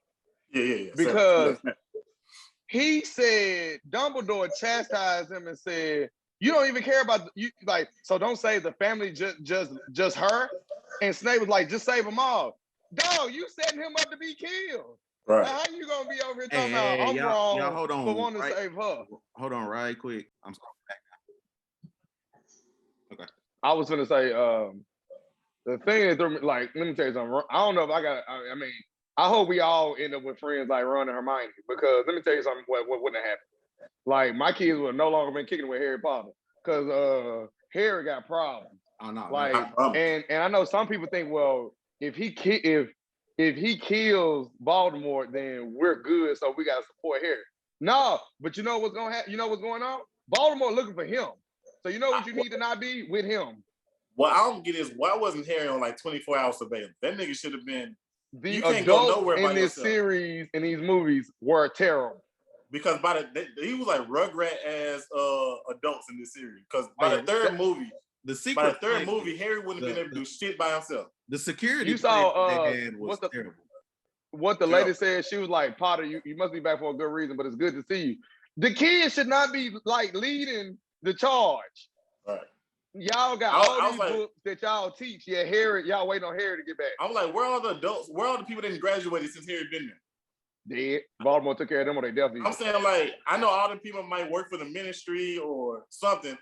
Yeah. Because he said Dumbledore chastised him and said, "You don't even care about you, like, so don't save the family, just her." And Snape was like, "Just save them all." Dog, you setting him up to be killed. Right. Now, how you gonna be over here talking about I'm wrong y'all hold on, for wanting to save her? Hold on, right quick. I'm sorry. Okay. I was gonna say, the thing that threw me, like, let me tell you something. I don't know if I mean, I hope we all end up with friends like Ron and Hermione, because let me tell you something. What wouldn't have happened? Like, my kids would have no longer been kicking with Harry Potter, because Harry got problems. Oh no. Like, and I know some people think, well, if he kills Voldemort, then we're good, so we gotta support Harry. No, but you know what's gonna happen? You know what's going on? Voldemort looking for him. So you know what you need to not be with him. What I don't get is, why wasn't Harry on like 24-hour surveillance? That nigga should have been. The adults in this series, in these movies, were terrible. Because he was like Rugrat as adults in this series. Because by the third movie, Harry wouldn't have been able to do shit by himself. The security you saw was terrible. What the lady said, she was like, "Potter, you must be back for a good reason, but it's good to see you." The kids should not be like leading the charge. Right. y'all got all these books that y'all teach. Yeah, Harry, y'all waiting on Harry to get back. I'm like, where are the adults? Where are the people that graduated since Harry been there? Dead. Baltimore took care of them, or they definitely. I'm saying, like, I know all the people might work for the ministry or something.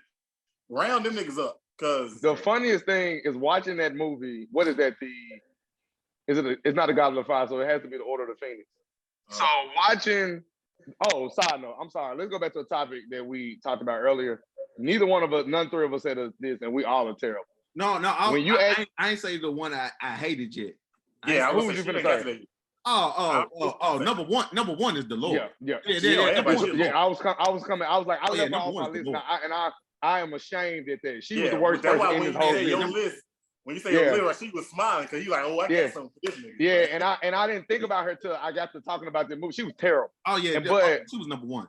Round them niggas up, cause the funniest thing is watching that movie. What is that? It's not the God of the Fire, so it has to be the Order of the Phoenix. So watching. Oh, side note. I'm sorry. Let's go back to a topic that we talked about earlier. Neither one of us, none three of us said this, and we all are terrible. No. I ain't say the one I hated yet. Yeah, who was you gonna say? Number one is the Lord. Yeah. I was coming. I was like, I left her off my list now, and I am ashamed at that. She was the worst person in this whole list. When you say your list, she was smiling because you like, oh, I got something for this nigga. Yeah, and I didn't think about her till I got to talking about the movie. She was terrible. Oh yeah, but she was number one.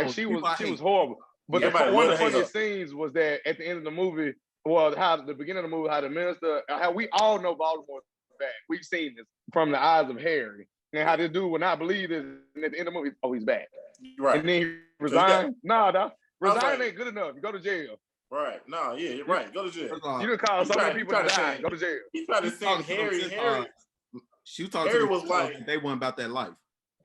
She was horrible. But one of the funniest scenes was that at the end of the movie, how the beginning of the movie, how the minister, how we all know Baltimore's back. We've seen this from the eyes of Harry, and how this dude would not believe this. And at the end of the movie, he's back. Right. And then he resigned. Resign ain't good enough. You go to jail. Right. No, yeah, you're right. Go to jail. You done call so many people to die. Go to jail. He tried to send Harry. She was talking to was like, they weren't about that life.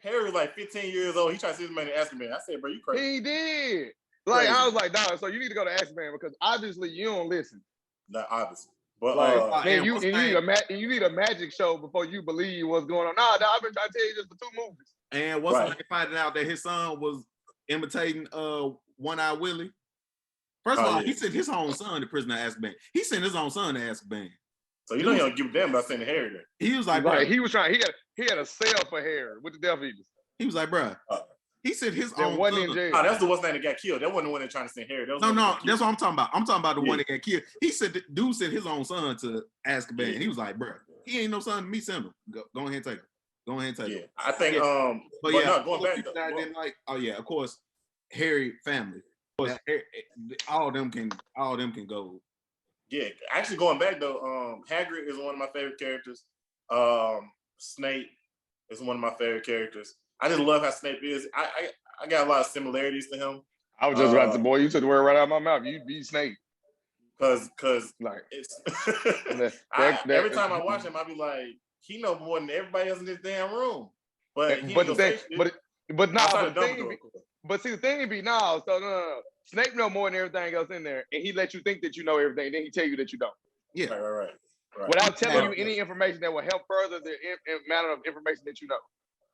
Harry was like 15 years old. He tried to send his man to Azkaban. I said, bro, you crazy. He did. Like, crazy. I was like, dog, so you need to go to Azkaban because obviously you don't listen. Not obviously. But you need a magic show before you believe what's going on. Nah, dog, I've been trying to tell you this for 2 movies. And once they finding out that his son was imitating One-Eye Willie. First of all, he sent his own son to prison to Azkaban. He sent his own son to Azkaban. So you know he don't give a damn about sending Harry there. He was like, right. He was trying. He had a sale for Harry with the Death Eaters. He was like, bro. He sent his own wasn't son. In jail. Oh, that's the one thing that got killed. That wasn't the one that trying to send Harry. No, that's what I'm talking about. I'm talking about the one that got killed. He said, dude sent his own son to Azkaban. And he was like, bro, he ain't no son to me. Send him. Go ahead and take him. Go ahead and take him. I think. But yeah, no, going back. I didn't like. Oh yeah, of course, Harry family. All them can go. Yeah, actually going back though, Hagrid is one of my favorite characters. Snape is one of my favorite characters. I just love how Snape is. I got a lot of similarities to him. I was just about to, boy, you took the word right out of my mouth. You be Snape. Cause like it's every time I watch him, I be like, he know more than everybody else in this damn room. But see the thing be no. Snape know more than everything else in there, and he let you think that you know everything. Then he tell you that you don't. Yeah, right. Without telling you any information that will help further the amount of information that you know.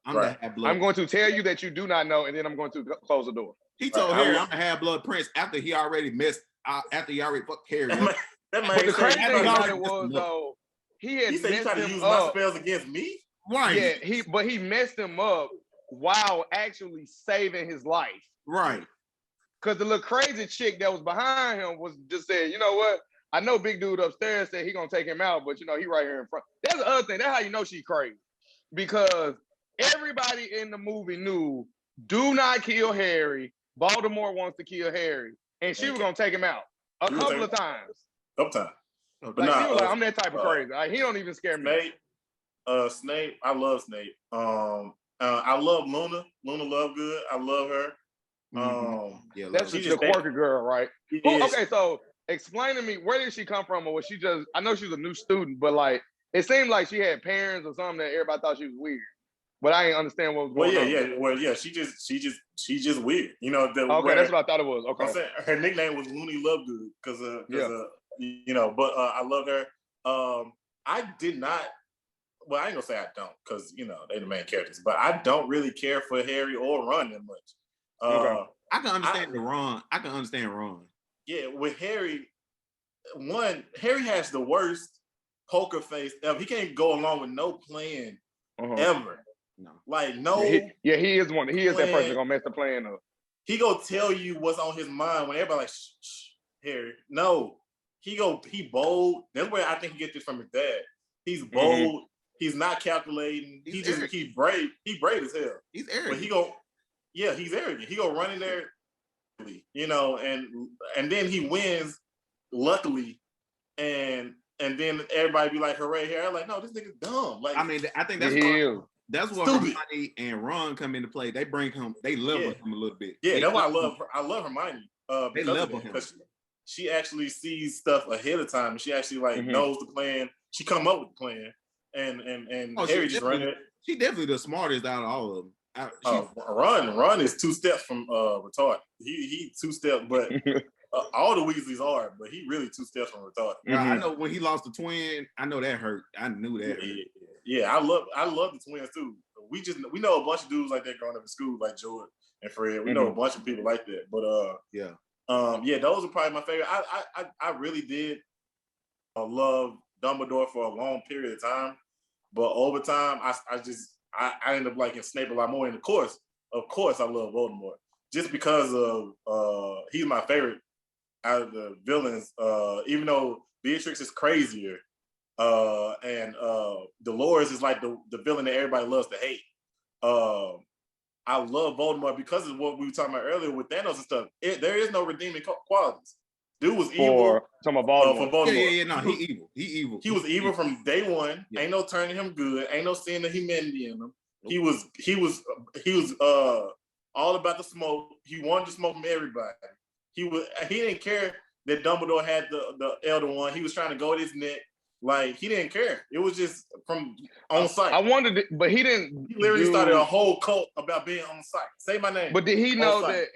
I'm going to tell you that you do not know, and then I'm going to close the door. He told Harry, "I'm a half-blood prince." After he already fucked Harry. But the crazy thing about it was though, he said he tried to use my spells against me. Right. Yeah, he messed him up while actually saving his life. Right. Because the little crazy chick that was behind him was just saying, you know what? I know big dude upstairs said he gonna take him out, but you know, he right here in front. That's the other thing. That's how you know she's crazy. Because everybody in the movie knew, do not kill Harry. Baltimore wants to kill Harry. And she was gonna take him out a couple of times. Sometimes. Like, she was like, I'm that type of crazy. Like, he don't even scare me. Snape, I love Snape. I love Luna. Luna Lovegood. I love her. That's just the quirky girl, right? Okay, so explain to me, where did she come from, or was she just? I know she was a new student, but like it seemed like she had parents or something that everybody thought she was weird. But I didn't understand what was going on. Well, yeah. She just weird. You know. Okay, that's what I thought it was. Okay. I'm saying her nickname was Looney Lovegood because you know. But I loved her. I did not. Well, I ain't gonna say I don't, because you know they're the main characters. But I don't really care for Harry or Ron that much. I can understand Ron. I can understand Ron. Yeah, with Harry, Harry has the worst poker face ever. He can't go along with no plan ever. No, like no. He is one. He is that person gonna mess the plan up. He go tell you what's on his mind when everybody like, shh, Harry. No, he bold. That's where I think he gets this from his dad. He's bold. He's not calculating. He's brave. He's brave as hell. He's arrogant. But he's arrogant. He go run in there, you know, and then he wins, luckily, and then everybody be like, "Hooray!" Here, I'm like, no, this nigga's dumb. Like, I mean, I think that's where Hermione and Ron come into play. They bring him, they level him a little bit. Yeah, that's why I love Hermione. They level him. she actually sees stuff ahead of time. She actually like knows the plan. She come up with the plan, and Harry just run it. She definitely the smartest out of all of them. Ron is 2 steps from retarded. He 2 steps, but all the Weasleys are, but he really 2 steps from retarded. I know when he lost the twin, I know that hurt. I knew that hurt. Yeah, I love the twins too. We know a bunch of dudes like that growing up in school, like Jordan and Fred. We know a bunch of people like that. But those are probably my favorite. I really did love Dumbledore for a long period of time, but over time, I ended up liking Snape a lot more. And of course, I love Voldemort just because of he's my favorite out of the villains. Even though Beatrix is crazier, and Dolores is like the villain that everybody loves to hate. I love Voldemort because of what we were talking about earlier with Thanos and stuff. There is no redeeming qualities. Dude was evil. For Voldemort. Yeah. No, he evil. He was evil from day one. Yeah. Ain't no turning him good. Ain't no seeing the humanity in him. He was all about the smoke. He wanted to smoke from everybody. He didn't care that Dumbledore had the Elder One. He was trying to go at his neck. Like, he didn't care. It was just from on site. I wondered, but he didn't. He literally started a whole cult about being on site. Say my name. But did he know that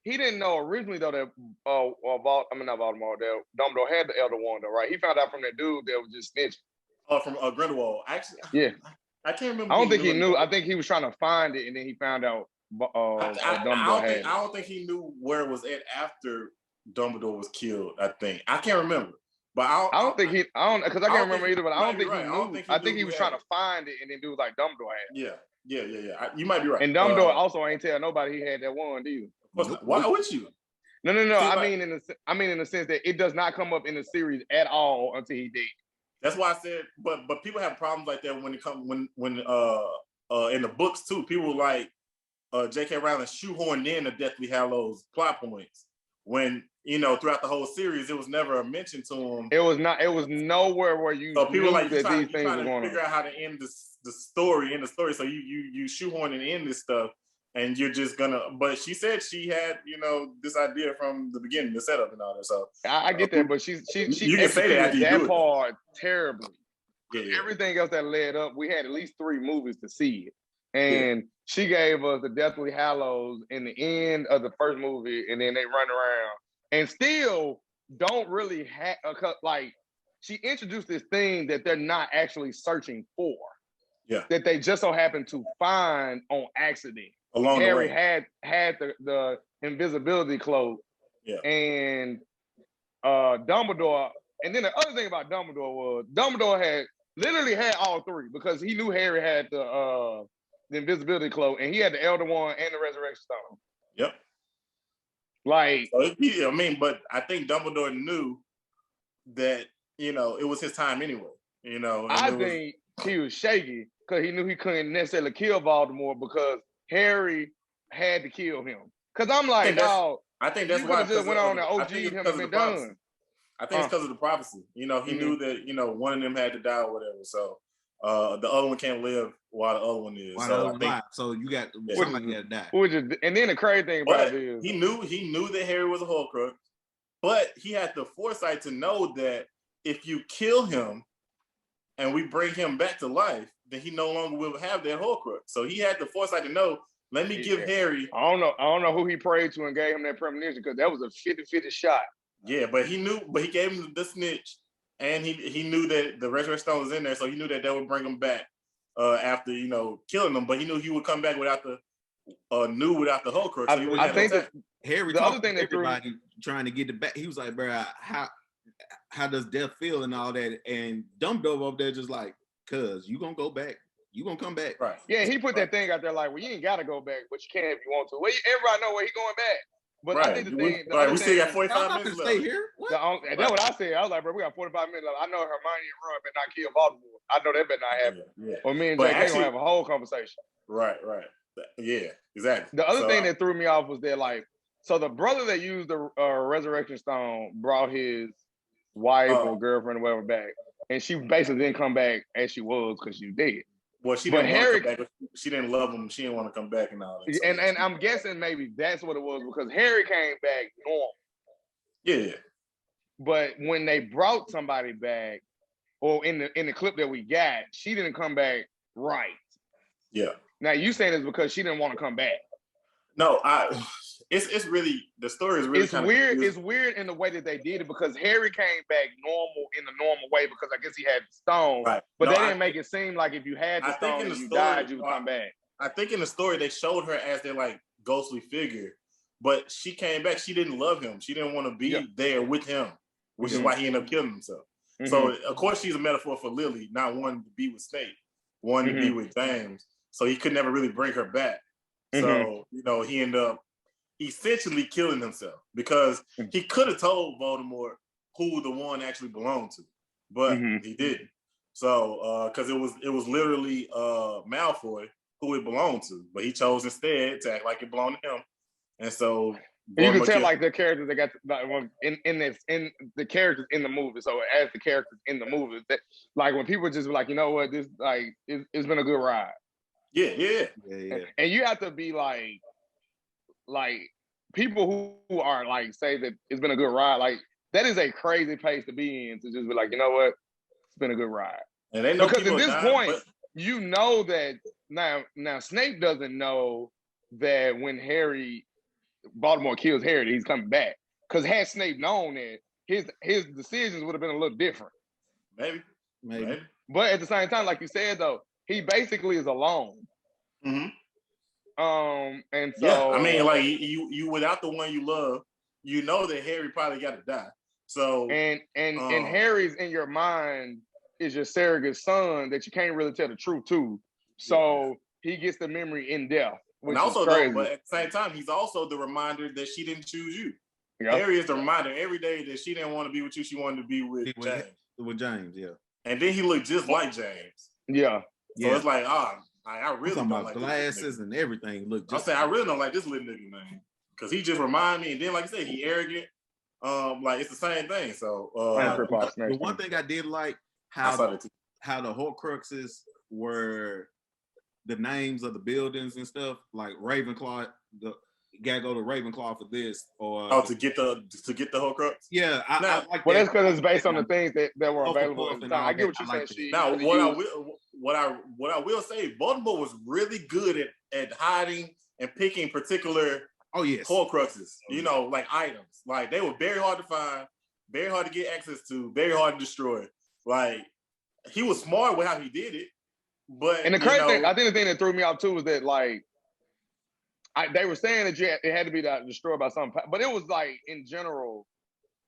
he didn't know originally though that not Voldemort, that Dumbledore had the Elder Wand though, right? He found out from that dude that was just snitching. From Grindelwald. Actually, yeah. I can't remember. I don't think he knew. I think he was trying to find it, and then he found out Dumbledore had it. I don't think he knew where it was at after Dumbledore was killed. I can't remember. But I don't because I can't remember either. But I don't think he knew. I think he was trying to find it, and then dudes like Dumbledore had it. Yeah. You might be right. And Dumbledore also ain't tell nobody he had that wand either. Why would you? No. I mean in the sense that it does not come up in the series at all until he did. That's why I said. But people have problems like that when in the books too. People like J.K. Rowling shoehorned in the Deathly Hallows plot points when. Throughout the whole series, it was never a mention to him. It was not. It was nowhere where you. So people like that these things were going to figure out how to end the story. So you shoehorning in this stuff, and you're just gonna. But she said she had this idea from the beginning, the setup and all that. So I get that, but she you can say that part terribly. Yeah. Everything else that led up, we had at least 3 movies to see it, and she gave us the Deathly Hallows in the end of the first movie, and then they run around. And still don't really have, like, she introduced this thing that they're not actually searching for. Yeah. That they just so happen to find on accident. Along Harry the way. had the invisibility cloak. Yeah. And Dumbledore, and then the other thing about Dumbledore was Dumbledore literally had all 3 because he knew Harry had the invisibility cloak and he had the Elder Wand and the Resurrection Stone. Yep. Like, but I think Dumbledore knew that it was his time anyway. I think he was shaky because he knew he couldn't necessarily kill Voldemort because Harry had to kill him. Because I'm like, dog. I think that's why just went on and OG'd him and been done. I think it's because of the prophecy. He knew that one of them had to die or whatever. So the other one can't live while the other one is. So you got somebody had to die. And then the crazy thing about it is he knew that Harry was a Horcrux, but he had the foresight to know that if you kill him and we bring him back to life, then he no longer will have that Horcrux. So he had the foresight to know. Let me give Harry. I don't know who he prayed to and gave him that premonition because that was a 50-50 shot. Yeah, but he knew. But he gave him the snitch. And he knew that the Resurrection Stone was in there, so he knew that would bring him back after killing him. But he knew he would come back without the Horcrux. So I think that Harry, the other thing that everybody trying to get it back, he was like, "Bro, how does death feel and all that?" And Dumbledore up there just like, "Cuz you gonna go back, you gonna come back." Right. Yeah, he put that thing out there like, "Well, you ain't gotta go back, but you can if you want to." Well, everybody know where he going back. But I think the thing, we still got 45 minutes left. Stay here. That's what I said. I was like, bro, we got 45 minutes left. I know Hermione and Ron better not kill Voldemort. I know that better not happen. Yeah. Or me and Jake gonna have a whole conversation. Right. Yeah, exactly. The other thing that threw me off was that, like, so the brother that used the Resurrection Stone brought his wife or girlfriend or whatever back, and she basically didn't come back as she was because she was dead. Well, she didn't want to come back. She didn't love him. She didn't want to come back and all that. So and I'm guessing maybe that's what it was because Harry came back normal. Yeah. But when they brought somebody back, or in the clip that we got, she didn't come back right. Yeah. Now you saying it's because she didn't want to come back. No, it's really, the story is really it's weird. confusing. It's weird in the way that they did it because Harry came back normal in the normal way because I guess he had the stone. Right. But they didn't make it seem like if you had the stone and you died, you would come back. I think in the story they showed her as their like ghostly figure, but she came back. She didn't love him. She didn't want to be there with him, which is why he ended up killing himself. So of course she's a metaphor for Lily, not wanting to be with Snape, wanting to be with James. So he could never really bring her back. So, he ended up essentially killing himself because he could have told Voldemort who the one actually belonged to, but he didn't. So, because it was literally Malfoy who it belonged to, but he chose instead to act like it belonged to him. And so you can tell like the characters they got in the characters in the movie. So as the characters in the movie, that like when people just be like, you know what, this like it's been a good ride. Yeah. And you have to be like people who are like say that it's been a good ride. Like that is a crazy place to be in to just be like, you know what, it's been a good ride. And they know because at this point, you know that now Snape doesn't know that when Baltimore kills Harry, he's coming back. Because had Snape known that, his decisions would have been a little different. Maybe. But at the same time, like you said though, he basically is alone. And so I mean, like you without the one you love, you know that Harry probably got to die. So and Harry's in your mind is your surrogate son that you can't really tell the truth to. So he gets the memory in death. And also, though, but at the same time, he's also the reminder that she didn't choose you. Yep. Harry is the reminder every day that she didn't want to be with you; she wanted to be with James. With James, yeah. And then he looked just like James. Yeah. So it's like, I really don't about like glasses and everything. Look, I'm saying I really don't like this little nigga, man, because he just remind me. And then, like I said, he arrogant. Like it's the same thing. So the one thing I did like how the Horcruxes were the names of the buildings and stuff, like Ravenclaw. You gotta go to Ravenclaw for this, or to get the Horcrux. Yeah, I like. Well, that's because it's based on the things that were available at the time. I get what you're saying. Now, what I will say, Baltimore was really good at hiding and picking particular Horcruxes. You know, like items. Like they were very hard to find, very hard to get access to, very hard to destroy. Like he was smart with how he did it. But and the crazy thing, I think the thing that threw me off too was that like they were saying that it had to be destroyed by something, but it was like in general,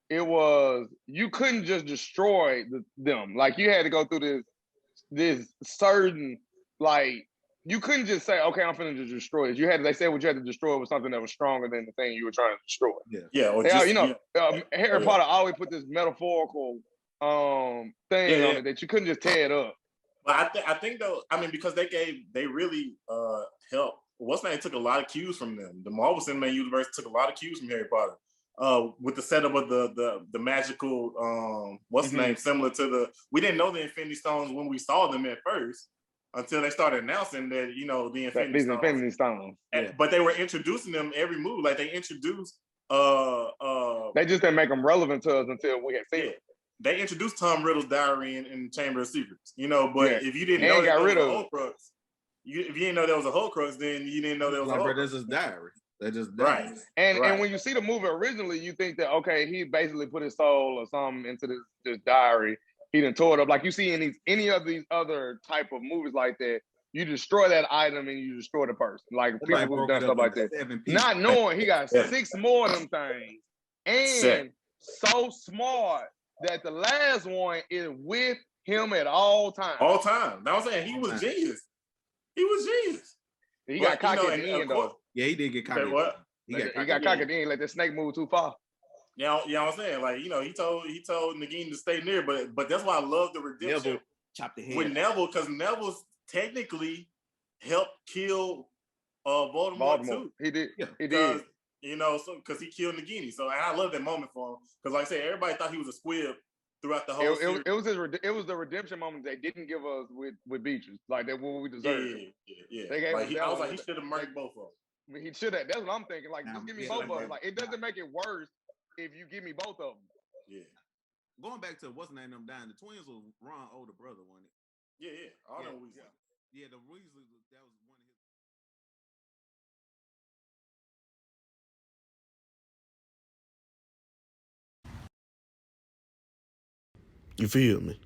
it was you couldn't just destroy them. Like you had to go through this certain like you couldn't just say, okay, I'm finna just destroy it. They said what you had to destroy was something that was stronger than the thing you were trying to destroy. Harry Potter always put this metaphorical thing on it that you couldn't just tear it up. But I think though, I mean, because they really helped. What's name took a lot of cues from them. The Marvel Cinematic Universe took a lot of cues from Harry Potter. With the setup of the magical what's the name, similar to we didn't know the Infinity Stones when we saw them at first until they started announcing that the Infinity Stones. But they were introducing them every move. Like they introduced they just didn't make them relevant to us until we had seen it. They introduced Tom Riddle's diary in Chamber of Secrets, but if you didn't know that was a Horcrux, if you didn't know there was a Horcrux, then you didn't know there was a Horcrux. This is diary. They just right. And when you see the movie originally, you think that he basically put his soul or something into this diary. He done tore it up like you see in any of these other type of movies like that. You destroy that item and you destroy the person. Like people who've done stuff like that, not knowing he got 6 more of them things, and so smart that the last one is with him at all times. All time. Now I'm saying he was genius. He was genius. He got cocky at the end though. Yeah, he did get cocky. What? He got cocky at the end. Let that snake move too far. Yeah, I'm saying, like, he told Nagini to stay near, but that's why I love the redemption. Neville chopped the head with Neville, because Neville's technically helped kill Voldemort too. He did. Yeah, he did. So because he killed Nagini. So I love that moment for him. Because like I said, everybody thought he was a squib throughout the whole series. It was the redemption moment they didn't give us with Beatrice. Like that what we deserved. Yeah. They gave I was like, he should have murdered both of them. I mean, he should have. That's what I'm thinking. Like, just give me both of them. Like, it doesn't make it worse if you give me both of them. Yeah. going back to what's the name them dying, the twins was Ron older brother, wasn't it? Yeah. All them Weasley. Yeah, the Weasley, that was one of his. You feel me?